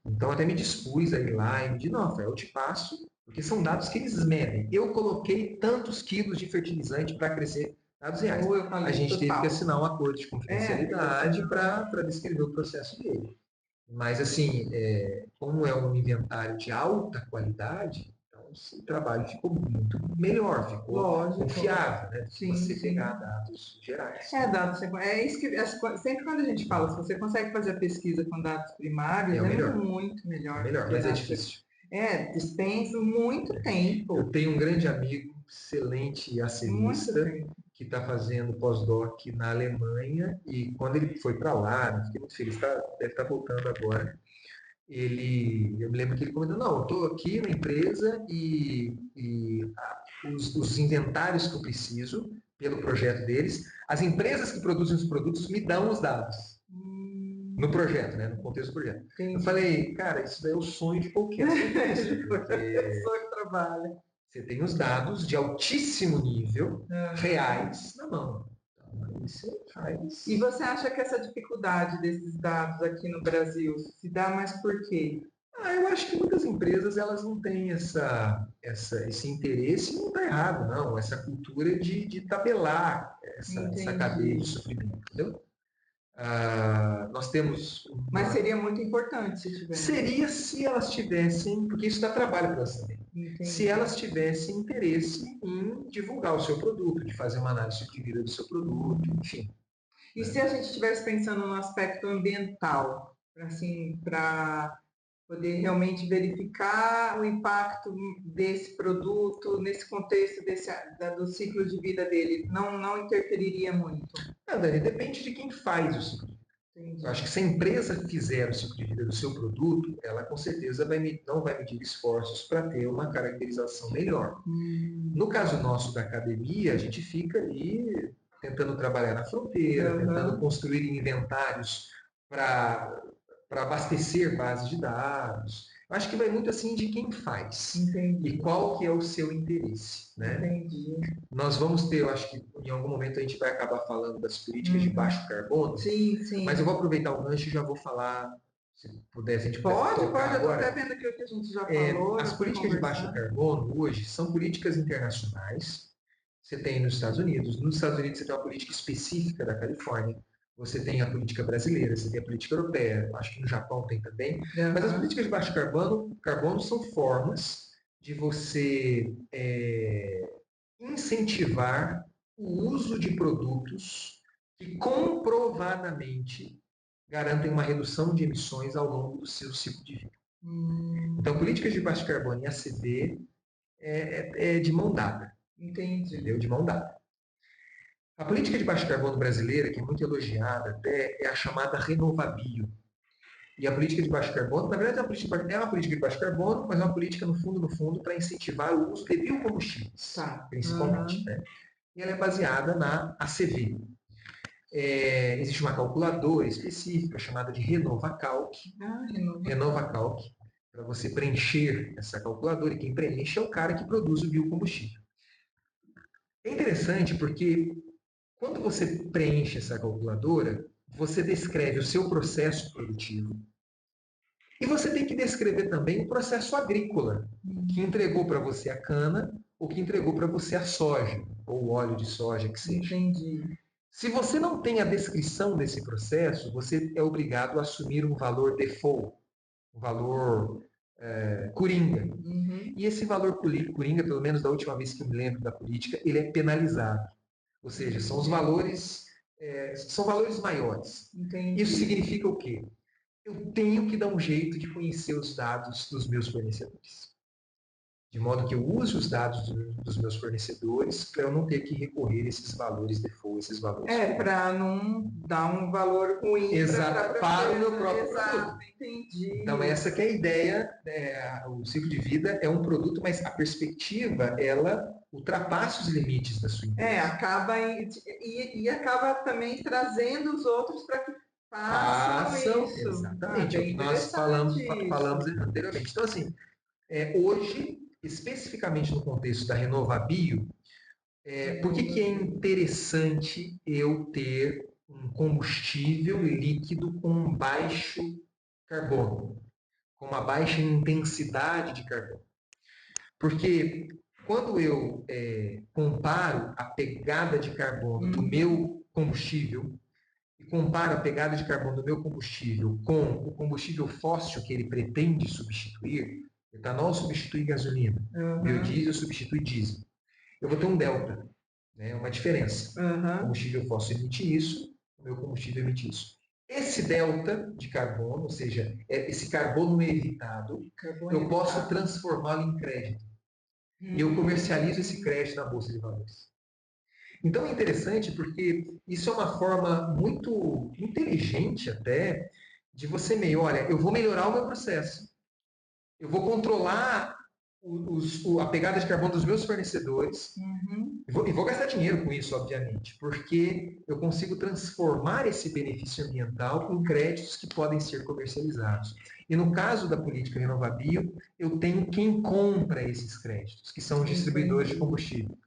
Então até me dispus a ir lá e me disse, não, Rafael, eu te passo, porque são dados que eles medem. Eu coloquei tantos quilos de fertilizante para crescer dados reais. A gente teve que assinar um acordo de confidencialidade para descrever o processo dele. Mas assim, como é um inventário de alta qualidade, o trabalho ficou muito melhor, ficou confiável, né? Se você pegar dados gerais. Dados, isso que sempre quando a gente fala, se você consegue fazer a pesquisa com dados primários, muito melhor. Mas é difícil. Dispensa muito tempo. Eu tenho um grande amigo, excelente acenista, que está fazendo pós-doc na Alemanha, e quando ele foi para lá, fiquei muito feliz, deve estar voltando agora. Eu me lembro que ele comentou, não, eu estou aqui na empresa e os inventários que eu preciso, pelo projeto deles, as empresas que produzem os produtos me dão os dados. No projeto, né? No contexto do projeto. Eu falei, cara, isso daí é o sonho de qualquer cientista. Porque é o sonho de trabalho. Você tem os dados de altíssimo nível, reais, na mão. E você acha que essa dificuldade desses dados aqui no Brasil se dá mais por quê? Eu acho que muitas empresas elas não têm esse interesse, e não está errado, não. Essa cultura de tabelar essa cadeia de sofrimento, entendeu? Nós temos... Mas seria muito importante se tivesse. Seria se elas tivessem, porque isso dá trabalho para elas também. Se elas tivessem interesse em divulgar o seu produto, de fazer uma análise de vida do seu produto, enfim. E se a gente estivesse pensando no aspecto ambiental, assim, para poder realmente verificar o impacto desse produto nesse contexto do ciclo de vida dele, não interferiria muito? Dani, depende de quem faz o ciclo de vida. Eu acho que se a empresa fizer o ciclo de vida do seu produto, ela com certeza não vai medir esforços para ter uma caracterização melhor. No caso nosso da academia, a gente fica ali tentando trabalhar na fronteira, tentando construir inventários para abastecer bases de dados. Eu acho que vai muito assim de quem faz. Entendi. E qual que é o seu interesse. Né? Entendi. Nós vamos ter, eu acho que em algum momento a gente vai acabar falando das políticas de baixo carbono. Sim. Mas eu vou aproveitar o gancho e já vou falar, se puder, se a gente pode, eu estou até vendo aqui o que a gente já falou. As políticas de baixo carbono hoje são políticas internacionais. Você tem nos Estados Unidos você tem uma política específica da Califórnia. Você tem a política brasileira, você tem a política europeia, acho que no Japão tem também. Mas as políticas de baixo carbono são formas de você incentivar o uso de produtos que comprovadamente garantem uma redução de emissões ao longo do seu ciclo de vida. Então, políticas de baixo carbono e ACV é de mão dada. Entendi. Entendeu? De mão dada. A política de baixo carbono brasileira, que é muito elogiada até, é a chamada Renovabio. E a política de baixo carbono, na verdade, é uma política de baixo carbono, mas é uma política, no fundo, para incentivar o uso de biocombustíveis, principalmente. Né? E ela é baseada na ACV. Existe uma calculadora específica chamada de RenovaCalc. RenovaCalc, para você preencher essa calculadora, e quem preenche é o cara que produz o biocombustível. É interessante porque quando você preenche essa calculadora, você descreve o seu processo produtivo e você tem que descrever também o processo agrícola, que entregou para você a cana ou que entregou para você a soja, ou o óleo de soja que seja. Entendi. Se você não tem a descrição desse processo, você é obrigado a assumir um valor default, um valor coringa. Uhum. E esse valor coringa, pelo menos da última vez que eu me lembro da política, ele é penalizado. Ou seja, são os valores, são valores maiores. Entendi. Isso significa o quê? Eu tenho que dar um jeito de conhecer os dados dos meus fornecedores. De modo que eu use os dados dos meus fornecedores para eu não ter que recorrer a esses valores default, esses valores. Para não dar um valor ruim para o meu próprio Exato, produto. entendi. Então, essa que é a ideia, o ciclo de vida é um produto, mas a perspectiva, ela ultrapassa os limites da sua empresa. Acaba também trazendo os outros para que façam isso. Exatamente, é o que nós falamos anteriormente. Então, assim, hoje, especificamente no contexto da RenovaBio, por que é interessante eu ter um combustível líquido com baixo carbono, com uma baixa intensidade de carbono? Porque quando eu comparo a pegada de carbono do meu combustível e comparo a pegada de carbono do meu combustível com o combustível fóssil que ele pretende substituir, etanol substitui gasolina, biodiesel substitui diesel, eu vou ter um delta, né, uma diferença. O combustível fóssil emite isso, o meu combustível emite isso. Esse delta de carbono, ou seja, esse carbono evitado, eu posso transformá-lo em crédito. E eu comercializo esse crédito na Bolsa de Valores. Então é interessante porque isso é uma forma muito inteligente até de você olha, eu vou melhorar o meu processo. Eu vou controlar a pegada de carbono dos meus fornecedores e vou gastar dinheiro com isso, obviamente, porque eu consigo transformar esse benefício ambiental em créditos que podem ser comercializados. E no caso da política RenovaBio, eu tenho quem compra esses créditos, que são os distribuidores de combustível.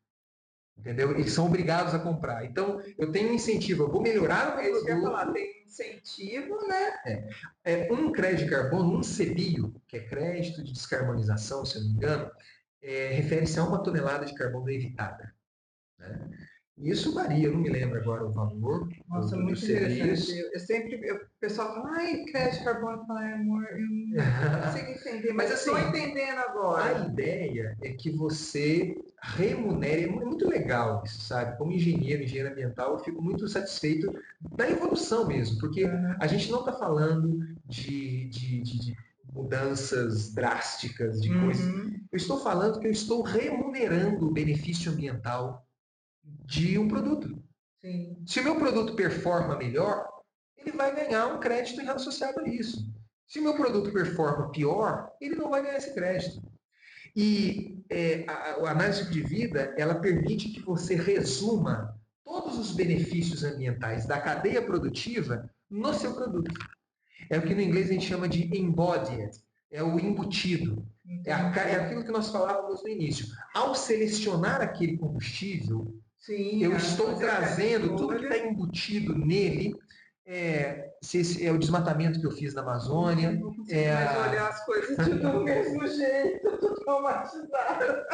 Entendeu? Eles são obrigados a comprar. Então, eu tenho um incentivo, eu vou melhorar o meu produto. Que eu ia falar, tem incentivo, né? Um crédito de carbono, um CBIO, que é crédito de descarbonização, se eu não me engano, refere-se a 1 tonelada de carbono evitada. Né? Isso varia, eu não me lembro agora o valor. Nossa, muito interessante. O pessoal fala, ai, crédito de carbono, ai, amor, eu não consigo entender, mas assim, estou entendendo agora. A ideia é que você remunere, é muito legal isso, sabe? Como engenheiro ambiental, eu fico muito satisfeito da evolução mesmo, porque a gente não está falando de mudanças drásticas, de coisas. Eu estou falando que eu estou remunerando o benefício ambiental de um produto. Sim. Se o meu produto performa melhor, ele vai ganhar um crédito associado a isso. Se o meu produto performa pior, ele não vai ganhar esse crédito. E a análise de vida, ela permite que você resuma todos os benefícios ambientais da cadeia produtiva no seu produto. É o que no inglês a gente chama de embodied, é o embutido. É aquilo que nós falávamos no início. Ao selecionar aquele combustível, eu estou trazendo tudo que está embutido nele. Se esse é o desmatamento que eu fiz na Amazônia. Não consigo mais olhar as coisas do mesmo jeito, tudo traumatizado.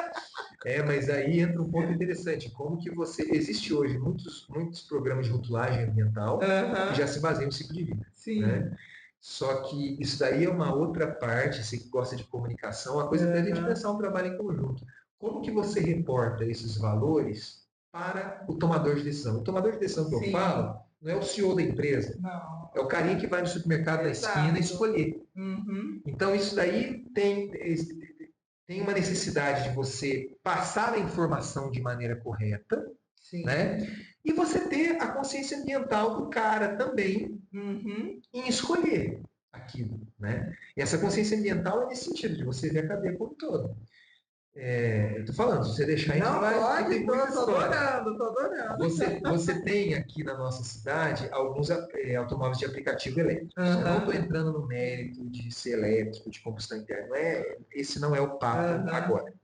Mas aí entra um ponto interessante. Como que você... Existe hoje muitos programas de rotulagem ambiental que já se baseiam no ciclo de vida. Sim. Né? Só que isso daí é uma outra parte, você que gosta de comunicação, a coisa até a gente pensar um trabalho em conjunto. Como que você reporta esses valores para o tomador de decisão? O tomador de decisão que eu falo não é o CEO da empresa. Não. É o carinha que vai no supermercado da esquina escolher. Então, isso daí tem uma necessidade de você passar a informação de maneira correta, né? E você ter a consciência ambiental do cara também em escolher aquilo, né? E essa consciência ambiental é nesse sentido, de você ver a cadeia como um todo. Eu tô falando, se você deixar isso, vai... Tô adorando. Você tem aqui na nossa cidade alguns automóveis de aplicativo elétrico. Eu não estou entrando no mérito de ser elétrico, de combustão interna. Esse não é o papo agora.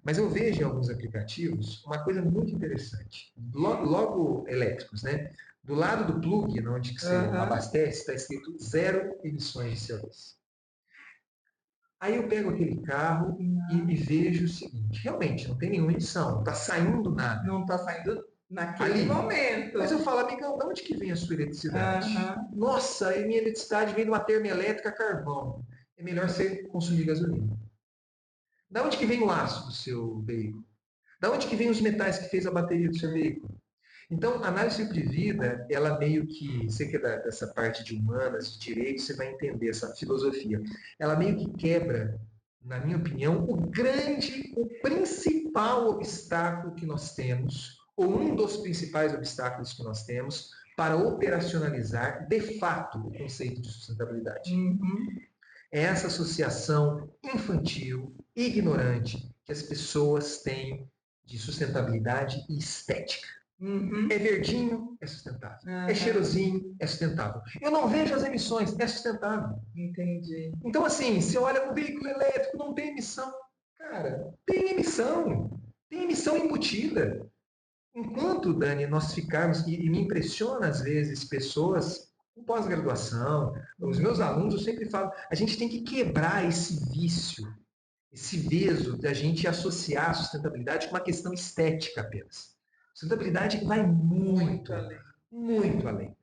Mas eu vejo em alguns aplicativos uma coisa muito interessante. Logo elétricos, né? Do lado do plug, onde que você abastece, está escrito 0 emissões de CO2. Aí eu pego aquele carro e vejo o seguinte, realmente não tem nenhuma emissão, não está saindo nada. Não está saindo Naquele Ali. momento. Mas eu falo, amigão, de onde que vem a sua eletricidade? Aham. Nossa, a minha eletricidade vem de uma termoelétrica a carvão. É melhor você consumir gasolina. Da onde que vem o aço do seu veículo? Da onde que vem os metais que fez a bateria do seu veículo? Então, a análise de vida, ela meio que, você que é dessa parte de humanas, de direito, você vai entender essa filosofia. Ela meio que quebra, na minha opinião, o principal obstáculo que nós temos, ou um dos principais obstáculos que nós temos para operacionalizar, de fato, o conceito de sustentabilidade. Uhum. É essa associação infantil, ignorante, que as pessoas têm de sustentabilidade e estética. Uhum. É verdinho, é sustentável. É Aham. cheirosinho, é sustentável. Eu não vejo as emissões, é sustentável. Entendi. Então, assim, você olha um veículo elétrico, não tem emissão. Cara, tem emissão. Tem emissão embutida. Enquanto, Dani, nós ficarmos, e me impressiona às vezes pessoas com pós-graduação, os meus alunos, eu sempre falo, a gente tem que quebrar esse vício, esse veso da gente associar a sustentabilidade com uma questão estética apenas. Sustentabilidade vai Muito muito, além. muito além.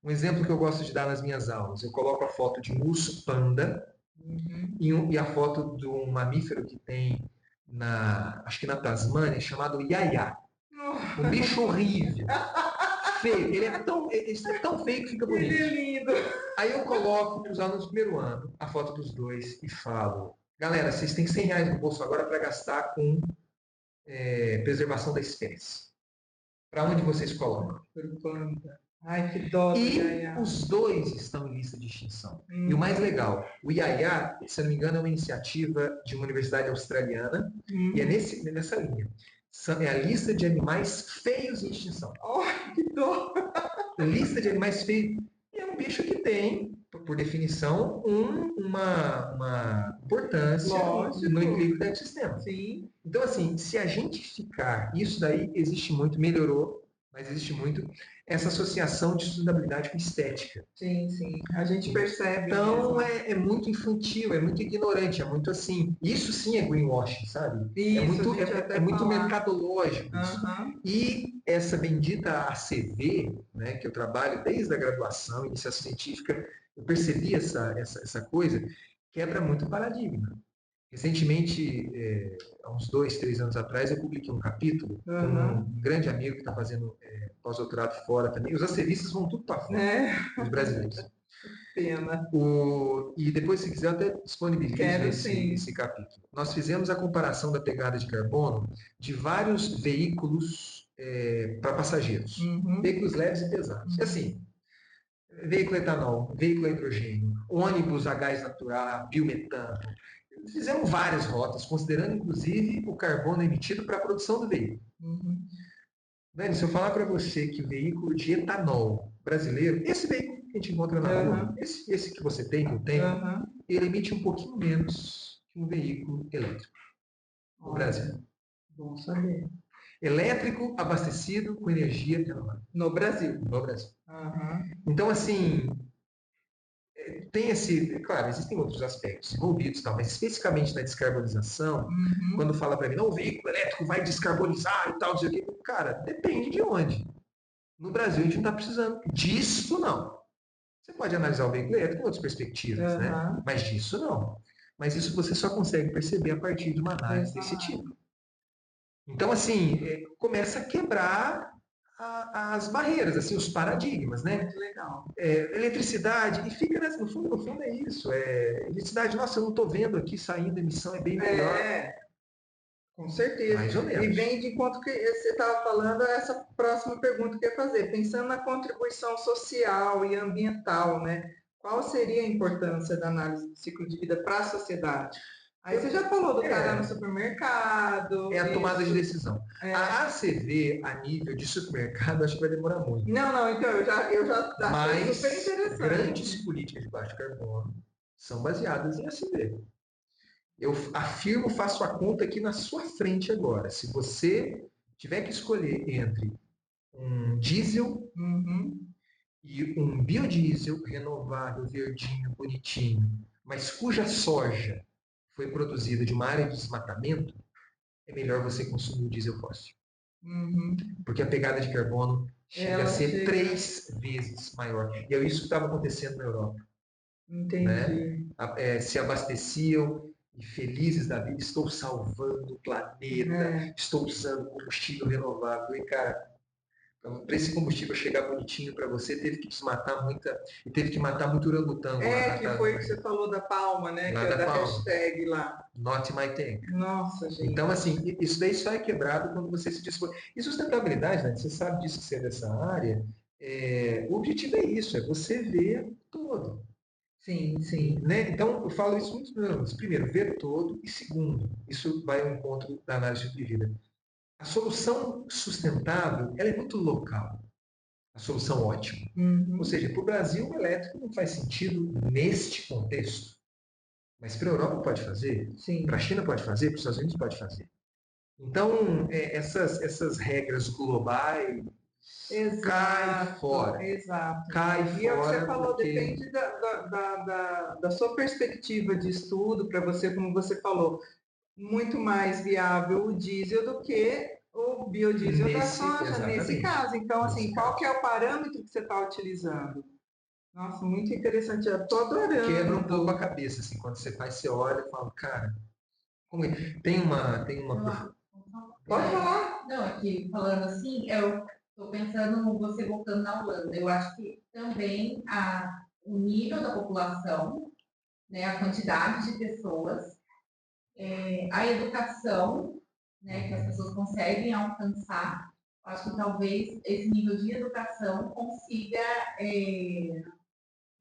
Um exemplo que eu gosto de dar nas minhas aulas, eu coloco a foto de um urso panda Uhum. e a foto de um mamífero que tem acho que na Tasmânia, chamado iaiá. Um bicho horrível, feio. Ele é tão feio que fica Ele bonito. é lindo. Aí eu coloco para os alunos do primeiro ano a foto dos dois e falo: galera, vocês têm R$ 100 no bolso agora para gastar com preservação da espécie. Para onde vocês colocam? Panda. Ai, que dó do E Yaya. os dois estão em lista de extinção. E o mais Uhum. legal, o IAIA, se não me engano, é uma iniciativa de uma universidade australiana e é nessa linha. É a lista de animais feios em extinção. Oh, que dó. Lista de animais feios. E é um bicho que tem, por definição, uma importância no Lógico. equilíbrio do ecossistema. Sim, Então, assim, se a gente ficar, isso daí existe muito, melhorou, mas existe muito, essa associação de sustentabilidade com estética. sim, sim. A gente percebe Então, mesmo. é muito infantil, é muito ignorante, é muito assim. Isso sim é greenwashing, sabe? É Isso, a muito, gente é até muito falar. mercadológico isso. Aham. E essa bendita ACV, né, que eu trabalho desde a graduação, iniciação científica, eu percebi essa coisa, quebra muito o paradigma. Recentemente, há uns 2, 3 anos atrás, eu publiquei um capítulo com Aham. um grande amigo que está fazendo pós-doutorado fora também. Os acevistas vão tudo para fora, É, os brasileiros. pena. E depois, se quiser, eu até disponibilizo Quero esse sim. capítulo. Nós fizemos a comparação da pegada de carbono de vários veículos para passageiros, Uhum. veículos leves e pesados. E Uhum. assim, veículo etanol, veículo a hidrogênio, ônibus a gás natural, biometano. Fizemos várias rotas, considerando inclusive o carbono emitido para a produção do veículo. Uhum. Dani, se eu falar para você que o veículo de etanol brasileiro, esse veículo que a gente encontra na rua, Aham. esse que você tem, que eu tenho, Aham. ele emite um pouquinho menos que um veículo elétrico no Olha, Brasil. bom saber. Elétrico abastecido com energia renovável No Brasil. no Brasil. Aham. Então, assim, tem claro, existem outros aspectos envolvidos, tal, mas especificamente na descarbonização, Uhum. quando fala para mim, não, o veículo elétrico vai descarbonizar e tal, não sei o quê, cara, depende de onde. No Brasil, a gente não está precisando disso, não. Você pode analisar o veículo elétrico com outras perspectivas, né? Aham. Mas disso não. Mas isso você só consegue perceber a partir de uma análise Dessa desse área. tipo. Então, assim, começa a quebrar as barreiras, assim, os paradigmas, né? Muito legal. Eletricidade, e fica no fundo é isso. Eletricidade, nossa, eu não estou vendo aqui saindo emissão, é bem melhor. É, com certeza. Mais ou E menos. vem de encontro que você estava falando, essa próxima pergunta que eu ia fazer, pensando na contribuição social e ambiental, né? Qual seria a importância da análise do ciclo de vida para a sociedade? Aí você já falou do cara no É, supermercado, é a tomada de isso. decisão. É. A ACV, a nível de supermercado, acho que vai demorar muito. Não, não, então eu já achei super Mas grandes interessante. políticas de baixo carbono são baseadas em ACV. Eu afirmo, faço a conta aqui na sua frente agora. Se você tiver que escolher entre um diesel Uhum. e um biodiesel renovável, verdinho, bonitinho, mas cuja soja foi produzida de uma área de desmatamento, é melhor você consumir o diesel fóssil. Uhum. Porque a pegada de carbono chega a Ela ser chega. 3 vezes maior. E é isso que estava acontecendo na Europa, né? Entendi. Se abasteciam e felizes da vida, estou salvando o planeta, É. estou usando combustível renovável. E, cara, para esse combustível chegar bonitinho para você, teve que desmatar muita, e teve que matar muito orangotango lá É, que foi que você falou da palma, né? Que lá é da da Palma, hashtag lá. not my tank. Nossa, Então, gente. assim, isso daí só é quebrado quando você se dispõe. E sustentabilidade, né? Você sabe disso que você é dessa área. O objetivo é isso, é você ver todo. Sim, sim. Né? Então, eu falo isso muitos anos. Primeiro, ver todo. E segundo, isso vai ao encontro da análise de vida. A solução sustentável, ela é muito local. A solução ótima. Ou Uhum. seja, para o Brasil, o elétrico não faz sentido neste contexto. Mas para a Europa pode fazer, para a Sim. China pode fazer, para os Estados Unidos pode fazer. Então, essas regras globais cai Exato, fora. exato. Cai E é o que você fora falou, porque depende da sua perspectiva de estudo, para você, como você falou, muito mais viável o diesel do que o biodiesel da soja, nesse exatamente, caso. Então, nesse assim, qual que é caso, o parâmetro que você está utilizando? Nossa, muito interessante. Eu estou quebra um pouco a adorando. cabeça, assim, quando você faz, você olha e fala, cara, como é? Tem uma, Pode falar. Não, aqui falando assim, eu estou pensando você voltando na Holanda. Eu acho que também o nível da população, né, a quantidade de pessoas, a educação, né, que as pessoas conseguem alcançar. Acho que talvez esse nível de educação consiga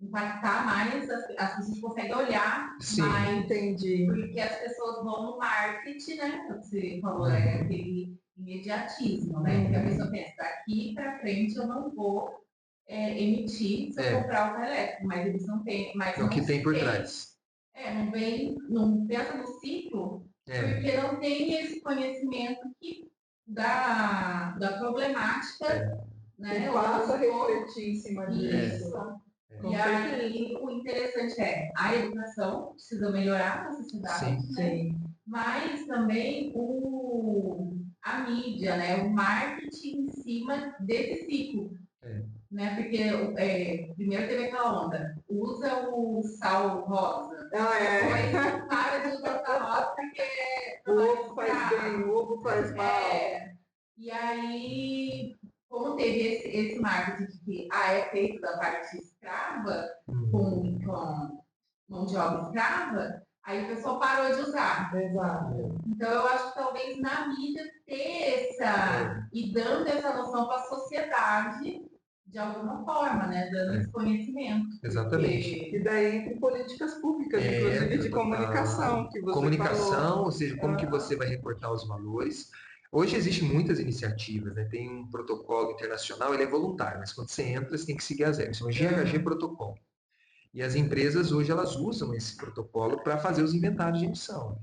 impactar mais, as pessoas conseguem olhar sim, mais, Entendi. porque as pessoas vão no marketing, né? Como você falou, é uhum, aquele imediatismo, né? Porque a uhum, pessoa pensa, daqui para frente eu não vou emitir se eu é, comprar o carro elétrico, mas eles não têm, mas é o não que tem por tem, trás. não vem, não pensa no ciclo, É, porque não tem esse conhecimento da problemática, é, Que né? Ou faça do todo refletir em cima é, disso. isso. Com E certeza. aí, o interessante é a educação precisa melhorar na sociedade, sim, né? Sim. Mas também a mídia, né? O marketing em cima desse ciclo, é, né? Porque primeiro teve aquela onda, usa o sal rosa, Ah, depois é. não para de usar o sal rosa porque O não vai ovo faz bem, o comprar. ovo faz mal. E aí, como teve esse marketing de que é feito da parte escrava, uhum, com mão de obra escrava, aí o pessoal parou de usar. Exato. Então, eu acho que talvez na mídia ter é, e dando essa noção para a sociedade, de alguma forma, né? Dando é, esse conhecimento. exatamente. E daí entre políticas públicas, inclusive Entra de total. comunicação, que você Comunicação, falou. ou seja, como que Aham. você vai reportar os valores. Hoje existem muitas iniciativas, né? Tem um protocolo internacional, ele é voluntário, mas quando você entra, você tem que seguir as regras. Chama GHG Aham. Protocolo. E as empresas hoje elas usam esse protocolo para fazer os inventários de emissão.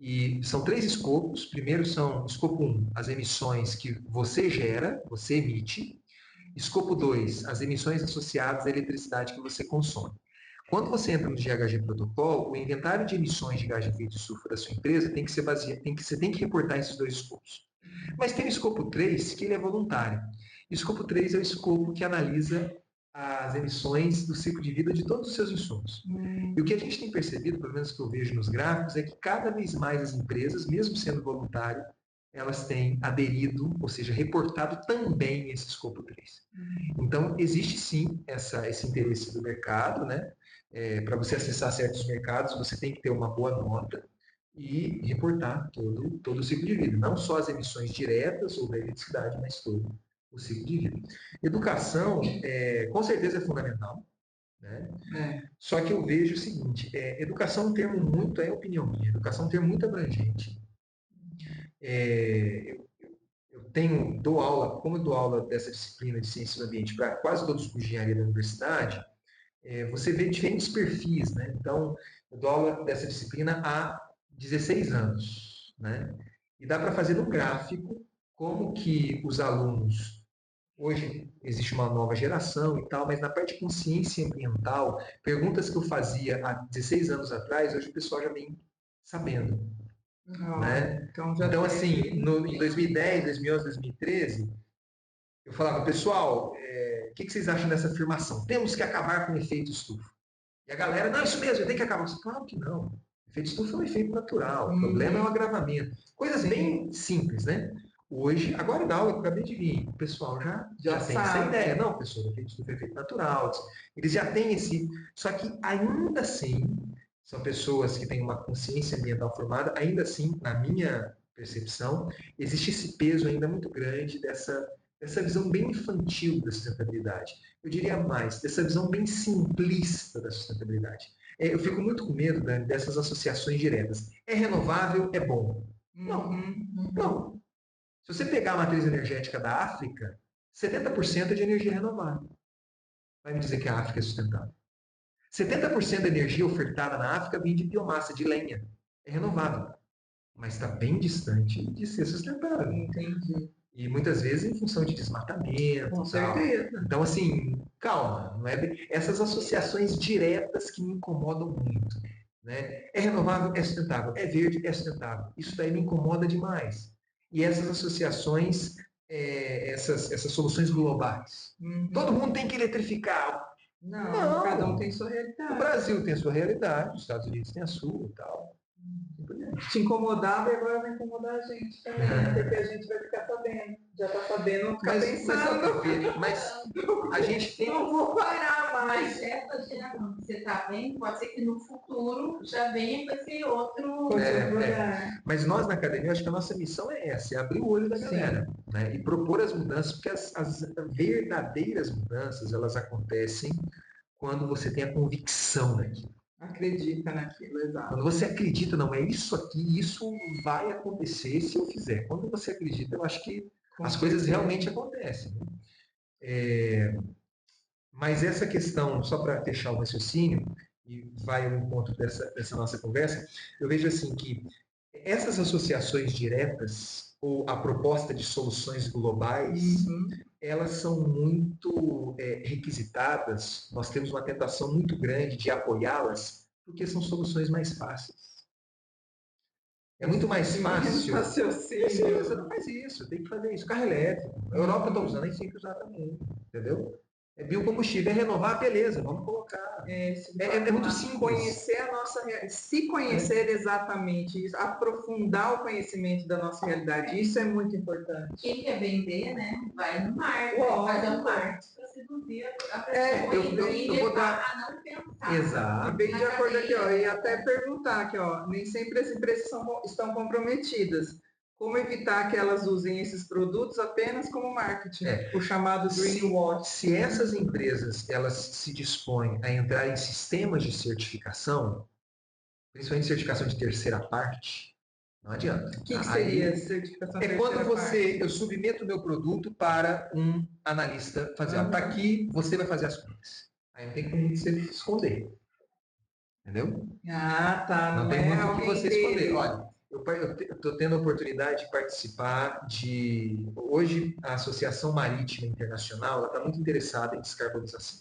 E são 3 escopos. Primeiro são escopo 1, as emissões que você gera, você emite. Escopo 2, as emissões associadas à eletricidade que você consome. Quando você entra no GHG Protocol, o inventário de emissões de gás de efeito de estufa da sua empresa tem que ser baseado, você tem que reportar esses 2 escopos. Mas tem o escopo 3, que ele é voluntário. O escopo 3 é o escopo que analisa as emissões do ciclo de vida de todos os seus insumos. E o que a gente tem percebido, pelo menos que eu vejo nos gráficos, é que cada vez mais as empresas, mesmo sendo voluntário, elas têm aderido, ou seja, reportado também esse escopo 3. Então, existe sim esse interesse do mercado, né? Para você acessar certos mercados, você tem que ter uma boa nota e reportar todo o ciclo de vida. Não só as emissões diretas ou da eletricidade, mas todo o ciclo de vida. Educação, com certeza, é fundamental, né? É. Só que eu vejo o seguinte, educação é um termo muito, é opinião minha, educação é um termo muito abrangente. É, dou aula, como eu dou aula dessa disciplina de ciência do ambiente para quase todos os cursos de engenharia da universidade, você vê diferentes perfis, né? Então, eu dou aula dessa disciplina há 16 anos, né? E dá para fazer no gráfico como que os alunos, hoje existe uma nova geração e tal, mas na parte de consciência ambiental, perguntas que eu fazia há 16 anos atrás, hoje o pessoal já vem sabendo. Né? Então, assim, em 2010, 2011, 2013, eu falava, pessoal, o que vocês acham dessa afirmação? Temos que acabar com o efeito estufa. E a galera, não, isso mesmo, tem que acabar. Claro que não. O efeito estufa é um efeito natural. O problema é o agravamento. Coisas bem simples, né? Hoje, agora da aula que eu acabei de vir, o pessoal já tem essa ideia. Não, pessoal, o efeito estufa é efeito natural. Eles já têm esse... Só que ainda assim, são pessoas que têm uma consciência ambiental formada, ainda assim, na minha percepção, existe esse peso ainda muito grande dessa visão bem infantil da sustentabilidade. Eu diria mais, dessa visão bem simplista da sustentabilidade. Eu fico muito com medo, Dani, dessas associações diretas. É renovável, é bom. Não, não. Se você pegar a matriz energética da África, 70% é de energia renovável. Vai me dizer que a África é sustentável. 70% da energia ofertada na África vem de biomassa, de lenha. É renovável. Mas está bem distante de ser sustentável. Entendi. E muitas vezes em função de desmatamento. Com certeza. Então, assim, calma. Não é essas associações diretas que me incomodam muito. Né? É renovável, é sustentável. É verde, é sustentável. Isso daí me incomoda demais. E essas associações, essas soluções globais. Todo mundo tem que eletrificar. Não, cada um tem sua realidade. O Brasil tem a sua realidade, os Estados Unidos têm a sua e tal. Te incomodava e agora vai incomodar a gente também, porque a gente vai ficar sabendo. Já está sabendo, ficar pensando. Mas a gente tem... Não vou parar mais. Mas essa geração que você está vendo, pode ser que no futuro já venha com esse outro... Mas nós na academia, acho que a nossa missão é essa, é abrir o olho da galera, né? E propor as mudanças, porque as verdadeiras mudanças, elas acontecem quando você tem a convicção daquilo. Acredita naquilo, exato. Quando você acredita, não, é isso aqui, isso vai acontecer se eu fizer. Quando você acredita, eu acho que as coisas realmente acontecem. Né? Mas essa questão, só para fechar o raciocínio, e vai ao encontro dessa nossa conversa, eu vejo assim que essas associações diretas, ou a proposta de soluções globais, elas são muito requisitadas, nós temos uma tentação muito grande de apoiá-las, porque são soluções mais fáceis. É muito mais fácil. Você não faz isso, tem que fazer isso. Carro elétrico. A Europa está usando, a gente tem que usar também. Entendeu? É biocombustível, é renovar, beleza, vamos colocar. É muito simples. Conhecer a nossa realidade, se conhecer exatamente isso, aprofundar o conhecimento da nossa realidade, isso é muito importante. Quem quer vender, né, vai no marketing, fazer um marketing para seduzir a pessoa eu vou dar... a não pensar. Exato. E bem de acordo aqui, ó, e até perguntar aqui, ó, nem sempre as empresas estão comprometidas. Como evitar que elas usem esses produtos apenas como marketing, o chamado greenwash? Se essas empresas elas se dispõem a entrar em sistemas de certificação, principalmente certificação de terceira parte, não adianta. O que seria certificação de terceira quando eu submeto o meu produto para um analista fazer. Está aqui, você vai fazer as contas. Aí não tem como você esconder. Entendeu? Ah, tá. Não tem muito o que você esconder. Olha, eu estou tendo a oportunidade de participar de... Hoje, a Associação Marítima Internacional está muito interessada em descarbonização.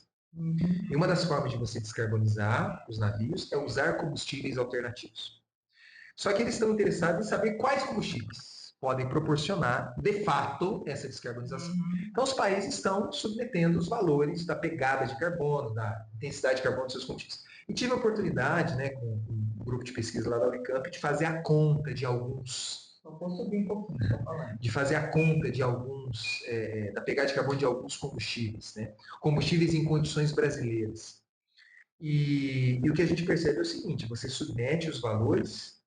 E uma das formas de você descarbonizar os navios é usar combustíveis alternativos. Só que eles estão interessados em saber quais combustíveis podem proporcionar, de fato, essa descarbonização. Então, os países estão submetendo os valores da pegada de carbono, da intensidade de carbono dos seus combustíveis. E tive a oportunidade, né, com um grupo de pesquisa lá da Unicamp, de fazer a conta de alguns... Vou subir um pouquinho para falar. De fazer a conta de alguns... da pegada de carbono de alguns combustíveis, né? Combustíveis em condições brasileiras. E o que a gente percebe é o seguinte, você submete os valores...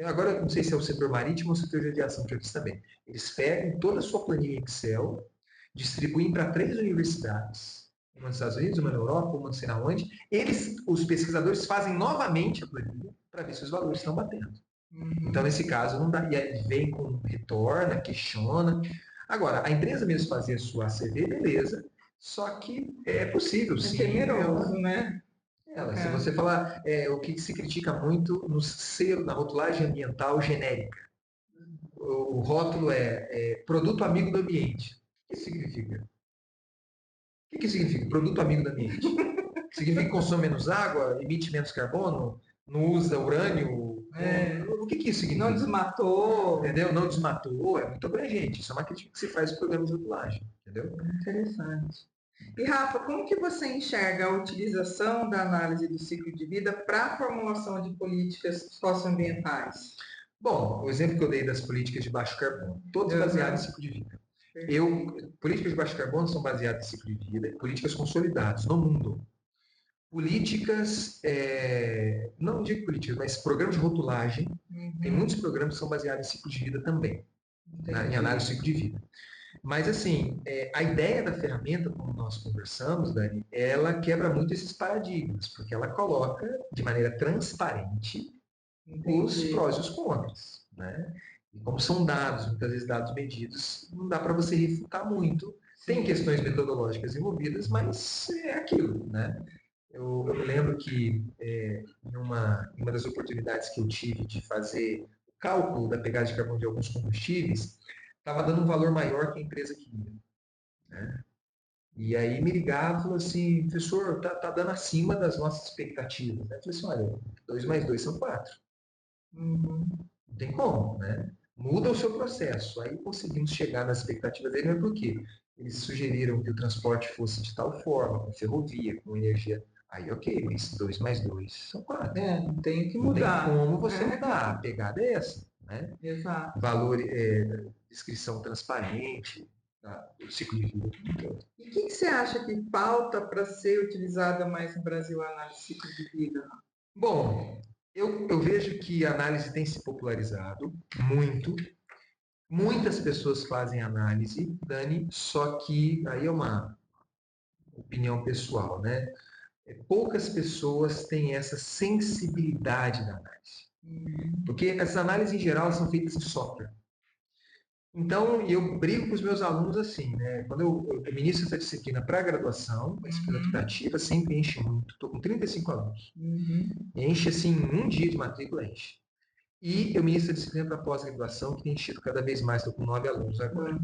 Agora, não sei se é o setor marítimo ou o setor de aviação que eu fiz também. Eles pegam toda a sua planilha Excel, distribuem para 3 universidades, uma nos Estados Unidos, uma na Europa, uma não sei aonde. Os pesquisadores fazem novamente a planilha para ver se os valores estão batendo. Então, nesse caso, não dá. E aí vem com retorna, questiona. Agora, a empresa mesmo fazer a sua ACV, beleza. Só que é possível, sim. É temeroso, né? Se você falar o que se critica muito no selo, na rotulagem ambiental genérica. O rótulo é produto amigo do ambiente. O que significa? O que significa produto amigo do ambiente? Significa que consome menos água, emite menos carbono? não usa urânio. O que isso significa? Não desmatou. Entendeu? Não desmatou, é muito abrangente. Isso é uma crítica que se faz no programa de rotulagem, entendeu? Interessante. E Rafa, como que você enxerga a utilização da análise do ciclo de vida para a formulação de políticas socioambientais? Bom, o exemplo que eu dei das políticas de baixo carbono, todas baseadas em ciclo de vida. Políticas de baixo carbono são baseadas em ciclo de vida, políticas consolidadas no mundo. Políticas, não digo políticas, mas programas de rotulagem, tem muitos programas que são baseados em ciclo de vida também, em análise do ciclo de vida. Mas, assim, a ideia da ferramenta, como nós conversamos, Dani, ela quebra muito esses paradigmas, porque ela coloca de maneira transparente os prós e os contras, né? E como são dados, muitas vezes dados medidos, não dá para você refutar muito. Tem questões metodológicas envolvidas, mas é aquilo, né? Eu me lembro que em uma das oportunidades que eu tive de fazer o cálculo da pegada de carbono de alguns combustíveis, estava dando um valor maior que a empresa queria, né? E aí me ligava e falou assim, professor, tá dando acima das nossas expectativas. Eu falei assim, olha, 2 mais 2 são 4. Não tem como, né? Muda o seu processo. Aí conseguimos chegar nas expectativas dele, mas por quê? Eles sugeriram que o transporte fosse de tal forma, com ferrovia, com energia. Aí, ok, mas 2 mais 2 são 4. Não tem que mudar. Não tem como você mudar. A pegada é essa, né? Exato. Valor, descrição transparente, do ciclo de vida. E o que você acha que falta para ser utilizada mais no Brasil a análise de ciclo de vida? Bom, eu vejo que a análise tem se popularizado muito. Muitas pessoas fazem análise, Dani, só que aí é uma opinião pessoal, né? Poucas pessoas têm essa sensibilidade da análise. Porque essas análises, em geral, são feitas em software. Então, eu brigo com os meus alunos assim, né? Quando eu ministro essa disciplina para graduação, a disciplina optativa, sempre enche muito. Estou com 35 alunos. Enche, assim, um dia de matrícula, enche. E eu ministro a disciplina para pós-graduação, que tem enchido cada vez mais, estou com 9 alunos agora.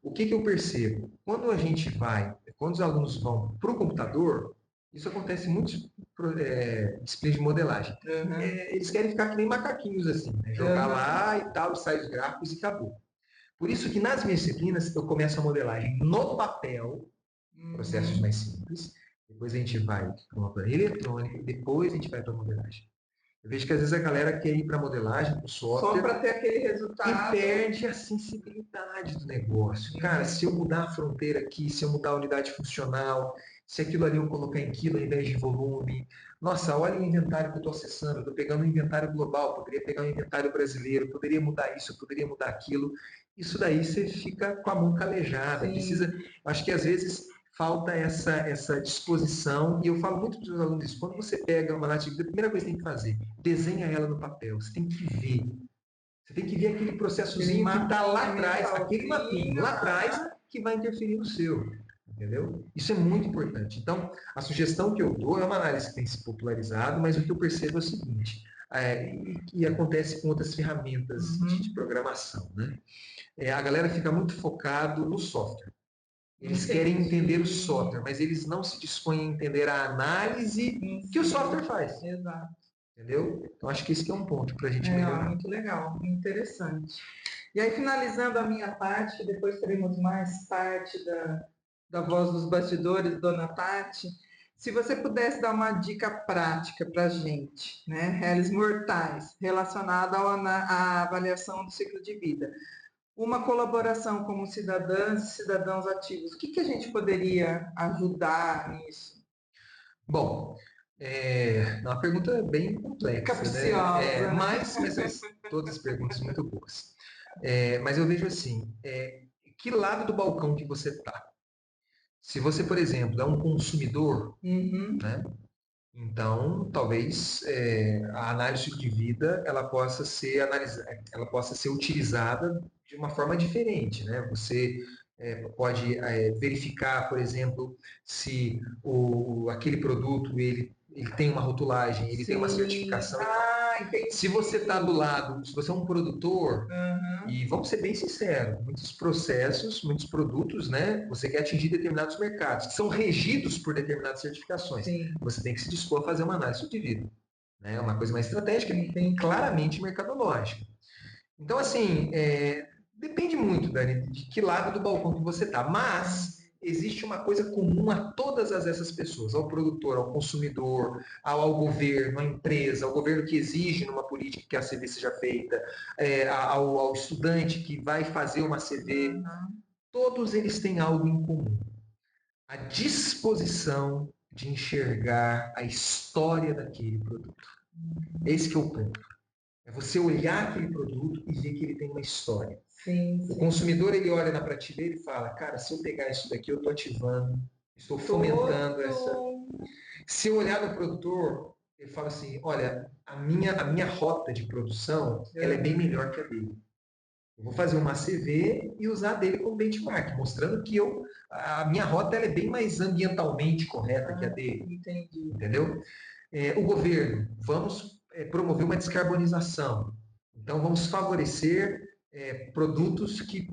O que eu percebo? Quando os alunos vão para o computador, isso acontece em muitas disciplinas de modelagem. Eles querem ficar que nem macaquinhos, assim, né? Jogar lá e tal, sai os gráficos e acabou. Por isso que nas minhas disciplinas eu começo a modelagem no papel, processos mais simples, depois a gente vai para uma planilha eletrônica, e depois a gente vai para a modelagem. Eu vejo que às vezes a galera quer ir para a modelagem, para o software. Só para ter aquele resultado. E perde a sensibilidade do negócio. Cara, se eu mudar a fronteira aqui, se eu mudar a unidade funcional, se aquilo ali eu colocar em quilo ao invés de volume. Nossa, olha o inventário que eu estou acessando. Eu estou pegando um inventário global, poderia pegar um inventário brasileiro, poderia mudar isso, eu poderia mudar aquilo. Isso daí você fica com a mão calejada. Acho que às vezes falta essa disposição, e eu falo muito para os meus alunos isso, quando você pega uma análise, a primeira coisa que você tem que fazer, desenha ela no papel, você tem que ver. Você tem que ver aquele processozinho que está lá atrás, aquele mapinho lá atrás, que vai interferir no seu. Entendeu? Isso é muito importante. Então, a sugestão que eu dou é uma análise que tem se popularizado, mas o que eu percebo é o seguinte, e acontece com outras ferramentas de programação, né? A galera fica muito focado no software. Eles querem entender o software, mas eles não se dispõem a entender a análise que o software faz. Exato. Entendeu? Então, acho que esse que é um ponto para a gente melhorar. Muito legal, interessante. E aí, finalizando a minha parte, que depois teremos mais parte da Voz dos Bastidores, Dona Tati, se você pudesse dar uma dica prática para a gente, né, réis mortais, relacionada à avaliação do ciclo de vida, uma colaboração como cidadãs e cidadãos ativos, o que a gente poderia ajudar nisso? Bom, é uma pergunta bem complexa, capciosa, né? Mas todas as perguntas muito boas. Mas eu vejo assim, que lado do balcão que você está? Se você, por exemplo, é um consumidor, né? Então, talvez a análise de vida ela possa ser ela possa ser utilizada de uma forma diferente, né? Você pode verificar, por exemplo, se aquele produto ele tem uma rotulagem, ele tem uma certificação. Se você está do lado, se você é um produtor, e vamos ser bem sinceros, muitos processos, muitos produtos, né? Você quer atingir determinados mercados, que são regidos por determinadas certificações. Você tem que se dispor a fazer uma análise de vida. né? É uma coisa mais estratégica e claramente mercadológica. Então, assim, depende muito, Dani, de que lado do balcão que você está. Mas existe uma coisa comum a todas essas pessoas, ao produtor, ao consumidor, ao governo, à empresa, ao governo que exige numa política que a CV seja feita, ao estudante que vai fazer uma CV. Todos eles têm algo em comum: a disposição de enxergar a história daquele produto. Esse que é o ponto. É você olhar aquele produto e ver que ele tem uma história. Sim, O sim. consumidor, ele olha na prateleira e fala, cara, se eu pegar isso daqui, eu estou ativando, estou fomentando essa... Se eu olhar no produtor, ele fala assim, olha, a minha rota de produção, ela é bem melhor que a dele. Eu vou fazer uma CV e usar dele como benchmark, mostrando que a minha rota ela é bem mais ambientalmente correta que a dele. Entendi. Entendeu? O governo, vamos promover uma descarbonização. Então, vamos favorecer produtos que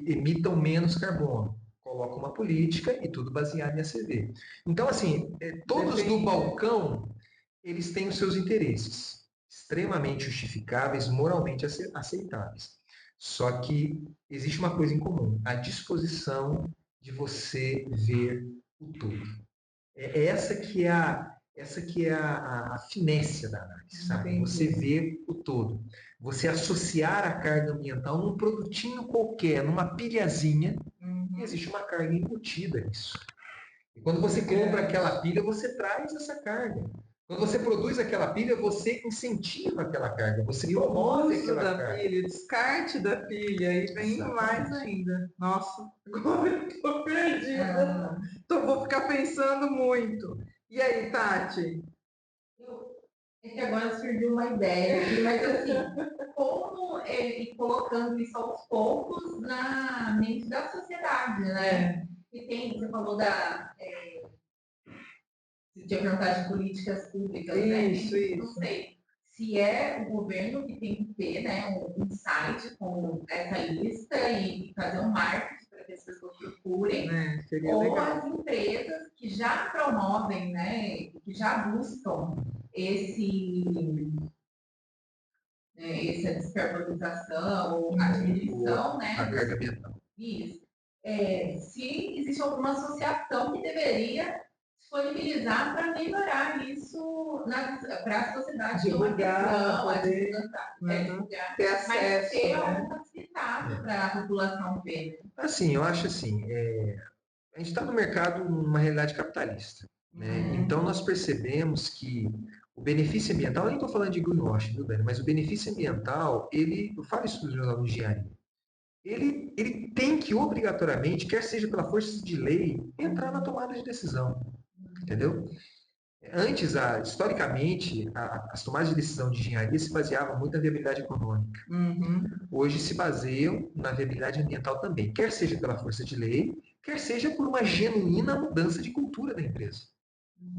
emitam menos carbono. Coloca uma política e tudo baseado em ACV. Então, assim, todos do balcão, eles têm os seus interesses, extremamente justificáveis, moralmente aceitáveis. Só que existe uma coisa em comum: a disposição de você ver o todo. Essa que é a finesse da análise, sabe? Entendi. Você vê o todo. Você associar a carga ambiental num produtinho qualquer, numa pilhazinha, existe uma carga embutida nisso. E quando você compra aquela pilha, você traz essa carga. Quando você produz aquela pilha, você incentiva aquela carga, você promove aquela carga. Pilha, o descarte da pilha, e vem mais ainda. Nossa, agora eu tô perdida. Vou ficar pensando muito. E aí, Tati? É que agora surgiu uma ideia aqui, mas assim, como ir colocando isso aos poucos na mente da sociedade, né? E tem, você falou você tinha perguntado de políticas públicas, né? Isso. Não sei se é o governo que tem que ter, né, um site com essa lista e fazer um marketing para que as pessoas procurem, ou legal. As empresas que já promovem, né, que já buscam essa descarbonização, a diminuição, né? A carga ambiental. Isso. Se existe alguma associação que deveria disponibilizar para melhorar isso para a sociedade divulgar, divulgar, ter acesso, mas ter algum facilitado para a população ver. Assim, eu acho assim, a gente está no mercado numa realidade capitalista, né? Então nós percebemos que o benefício ambiental, eu nem estou falando de greenwashing, viu, Dani? Mas o benefício ambiental, eu falo isso para os meus alunos de engenharia, ele tem que obrigatoriamente, quer seja pela força de lei, entrar na tomada de decisão, entendeu? Antes, historicamente, as tomadas de decisão de engenharia se baseavam muito na viabilidade econômica. Hoje se baseiam na viabilidade ambiental também, quer seja pela força de lei, quer seja por uma genuína mudança de cultura da empresa.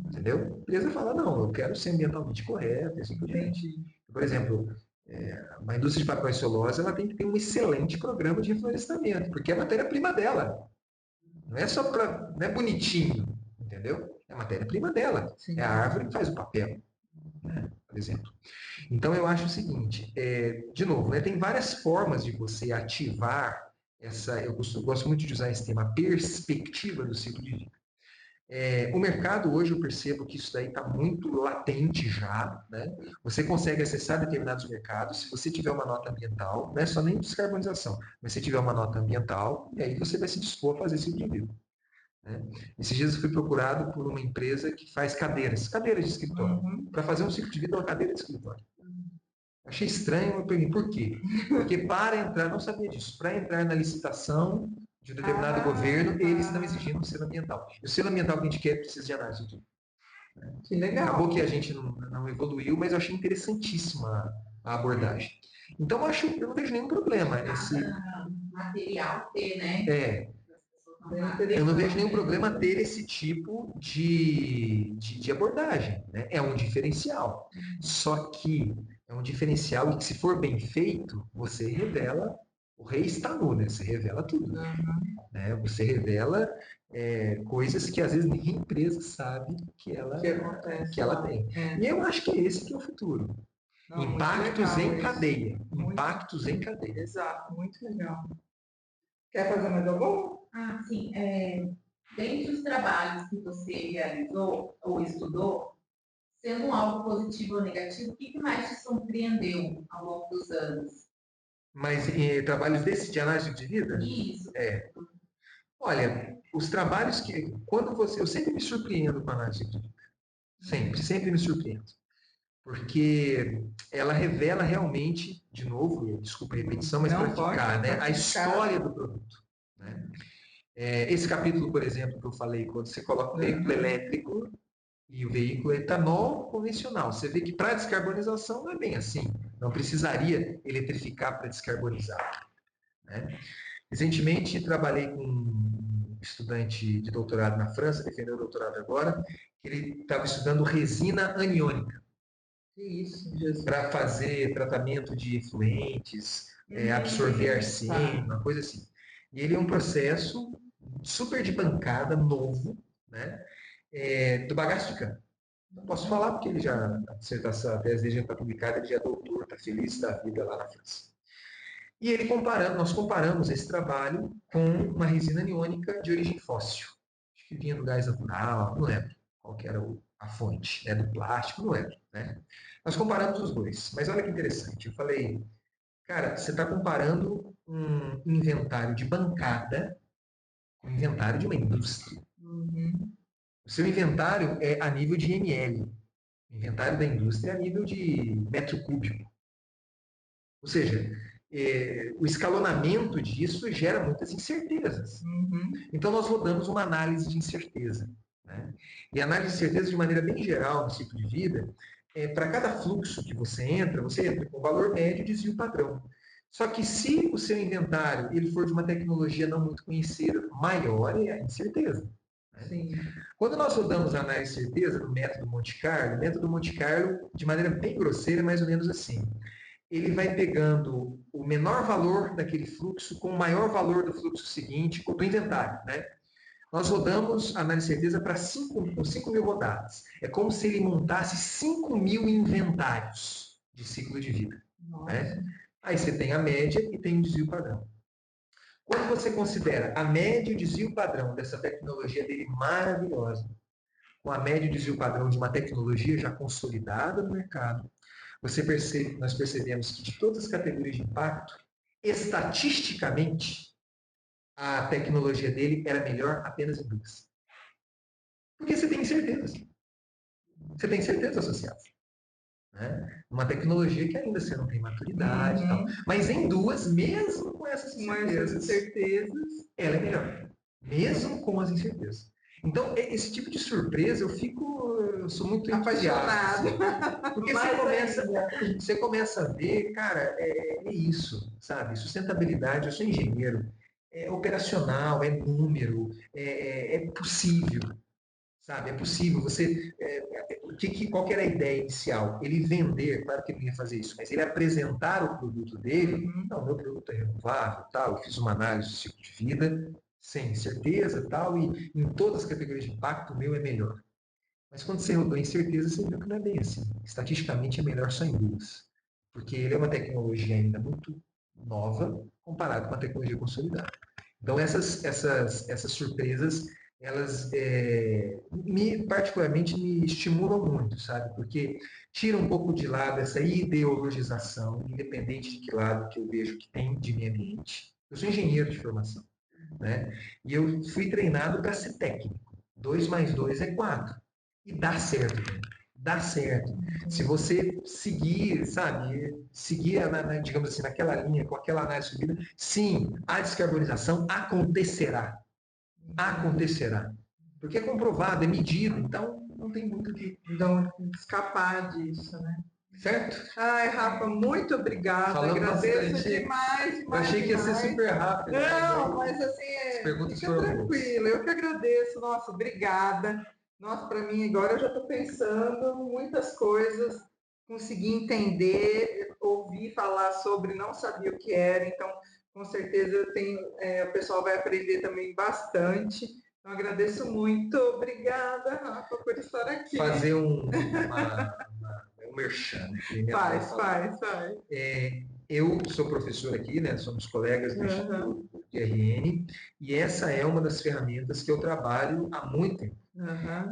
Entendeu? A empresa fala, não, eu quero ser ambientalmente correto, e assim por diante. Por exemplo, uma indústria de papel e celulose, ela tem que ter um excelente programa de reflorestamento, porque é a matéria-prima dela. Não é só para, não é bonitinho, entendeu? É a matéria-prima dela. Sim. É a árvore que faz o papel, né, por exemplo. Então eu acho o seguinte, de novo, né, tem várias formas de você ativar eu gosto muito de usar esse tema, a perspectiva do ciclo de vida. O mercado hoje eu percebo que isso daí está muito latente já, né? Você consegue acessar determinados mercados se você tiver uma nota ambiental, não é só nem descarbonização, mas se tiver uma nota ambiental, e aí você vai se dispor a fazer esse ciclo. Né? Esses dias eu fui procurado por uma empresa que faz cadeiras de escritório, para fazer um ciclo de vida uma cadeira de escritório. Achei estranho, eu perguntei por quê? Porque para entrar, não sabia disso, para entrar na licitação de um determinado governo, eles estão exigindo um selo ambiental. E o selo ambiental que a gente quer precisa de análise de tudo. Que legal. Acabou que a gente não evoluiu, mas eu achei interessantíssima a abordagem. Então eu não vejo nenhum problema. Material ter, né? Eu não vejo nenhum problema ter esse tipo de abordagem. Né? É um diferencial. Só que é um diferencial e que, se for bem feito, você revela O rei está nu, né? Você revela tudo. Né? Você revela coisas que às vezes nenhuma empresa sabe que acontece ela lá. tem. E eu acho que é esse que é o futuro. Não, Impactos em cadeia. Muito, Impactos em cadeia. exato, muito legal. Quer fazer mais algum? Sim. Dentre os trabalhos que você realizou ou estudou, sendo algo positivo ou negativo, o que mais te surpreendeu ao longo dos anos? Mas trabalhos de análise de vida? Isso. Olha, os trabalhos que. Eu sempre me surpreendo com a análise de vida. Sempre me surpreendo. Porque ela revela realmente, de novo, desculpa a repetição, mas para ficar, né, a história do produto. Né? Esse capítulo, por exemplo, que eu falei, quando você coloca o veículo elétrico e o veículo etanol convencional, você vê que para descarbonização não é bem assim. Não precisaria eletrificar para descarbonizar. Né? Recentemente, trabalhei com um estudante de doutorado na França, defendeu o doutorado agora, que ele estava estudando resina aniônica para fazer tratamento de efluentes, absorver arsênio, uma coisa assim. E ele é um processo super de bancada, novo, né, do bagaço de cana. Não posso falar porque ele já, a dissertação, a tese dele já está publicada, ele já é doutor, está feliz da vida lá na França. E nós comparamos esse trabalho com uma resina aniônica de origem fóssil. Acho que vinha do gás natural, não lembro qual que era a fonte, né, do plástico, não lembro. Né? Nós comparamos os dois, mas olha que interessante. Eu falei, cara, você está comparando um inventário de bancada com um inventário de uma indústria. O seu inventário é a nível de ml. O inventário da indústria é a nível de metro cúbico. Ou seja, o escalonamento disso gera muitas incertezas. Então, nós rodamos uma análise de incerteza. Né? E a análise de incerteza, de maneira bem geral, no ciclo de vida, para cada fluxo que você entra com o valor médio e desvio padrão. Só que se o seu inventário ele for de uma tecnologia não muito conhecida, maior é a incerteza. Né? Quando nós rodamos a análise de certeza no método Monte Carlo, o método Monte Carlo, de maneira bem grosseira, é mais ou menos assim. Ele vai pegando o menor valor daquele fluxo com o maior valor do fluxo seguinte, do inventário. Né? Nós rodamos a análise de certeza para 5 mil rodadas. É como se ele montasse 5 mil inventários de ciclo de vida. Né? Aí você tem a média e tem o desvio padrão. Quando você considera a média e o desvio padrão dessa tecnologia dele maravilhosa, com a média e o desvio padrão de uma tecnologia já consolidada no mercado, nós percebemos que de todas as categorias de impacto, estatisticamente, a tecnologia dele era melhor apenas em duas. Porque você tem certeza. Você tem certeza associada. Né? Uma tecnologia que ainda você não tem maturidade e tal. Mas em duas, mesmo com essas incertezas, ela é melhor. Mesmo com as incertezas. Então, esse tipo de surpresa, eu sou muito apaixonado. Porque você começa a ver, cara, é isso, sabe? Sustentabilidade, eu sou engenheiro, é operacional, é número, é possível, sabe? É possível. Qual que era a ideia inicial? Ele vender, claro que ele não ia fazer isso, mas ele apresentar o produto dele. Não, meu produto é renovável, tal. Eu fiz uma análise do ciclo de vida, sem certeza, tal, e em todas as categorias de impacto, o meu é melhor. Mas quando você rodou incerteza, você viu que não é bem assim. Estatisticamente é melhor só em duas. Porque ele é uma tecnologia ainda muito nova comparado com a tecnologia consolidada. Então essas surpresas, elas particularmente me estimulam muito, sabe? Porque tira um pouco de lado essa ideologização, independente de que lado que eu vejo que tem de meio ambiente. Eu sou engenheiro de formação, né? E eu fui treinado para ser técnico. 2 mais 2 é 4. E dá certo, né? Dá certo. Se você seguir, sabe, seguir, digamos assim, naquela linha, com aquela análise de vida, sim, a descarbonização acontecerá. Acontecerá. Porque é comprovado, é medido, então não tem muito que escapar disso, né? Certo? Ai, Rafa, muito obrigada. Agradeço demais. Eu achei que ia ser super rápido. Não, mas assim, fica tranquilo. Eu que agradeço. Nossa, obrigada. Nossa, para mim agora eu já estou pensando muitas coisas, consegui entender, ouvir falar sobre, não sabia o que era. Então, Com certeza o pessoal vai aprender também bastante. Então, agradeço muito. Obrigada, Rafa, por estar aqui. Fazer um merchan aqui, né? Faz. Eu sou professor aqui, né? Somos colegas do Instituto de RN, e essa é uma das ferramentas que eu trabalho há muito tempo.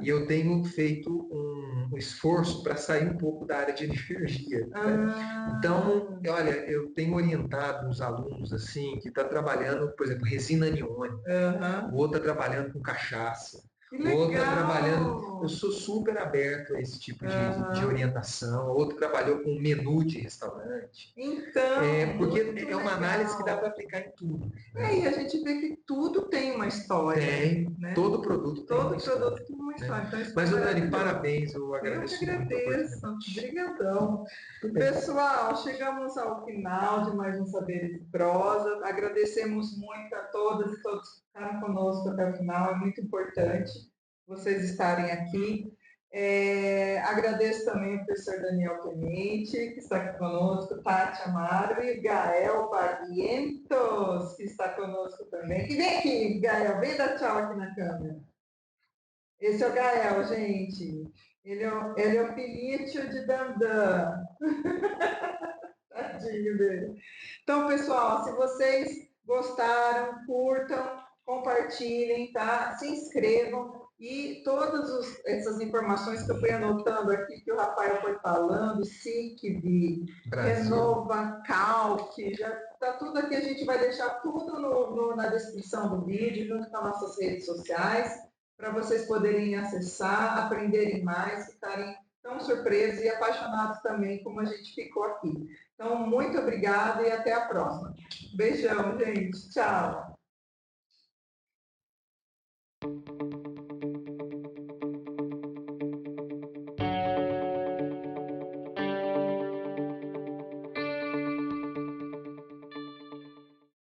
E eu tenho feito um esforço para sair um pouco da área de energia. Né? Então, olha, eu tenho orientado uns alunos assim que está trabalhando, por exemplo, resina aniônica, o outro está trabalhando com cachaça, o outro está trabalhando. Eu sou super aberto a esse tipo de orientação. O outro trabalhou com menu de restaurante. Então, porque é uma análise que dá para aplicar em tudo. Né? E a gente vê que tudo tem uma história. Tem, né? Todo produto tem uma história. Todo produto tem uma história. Então, Mas, Dani, parabéns, eu agradeço muito. Obrigadão. Pessoal, chegamos ao final de mais um Saberes de Prosa. Agradecemos muito a todas e todos que ficaram conosco até o final. É muito importante vocês estarem aqui. Agradeço também o professor Daniel Clemente, que está aqui conosco, Tati Amaro e Gael Barrientos, que está conosco também. E vem aqui, Gael, vem dar tchau aqui na câmera. Esse é o Gael, gente. Ele é o filhinho de Dandan. Tadinho dele. Então, pessoal, se vocês gostaram, curtam, compartilhem, tá? Se inscrevam e todas essas informações que eu fui anotando aqui, que o Rafael foi falando, SICV, Renova, Calc, já tá tudo aqui, a gente vai deixar tudo na descrição do vídeo, junto com as nossas redes sociais, para vocês poderem acessar, aprenderem mais, ficarem tão surpresos e apaixonados também como a gente ficou aqui. Então, muito obrigada e até a próxima. Beijão, gente. Tchau.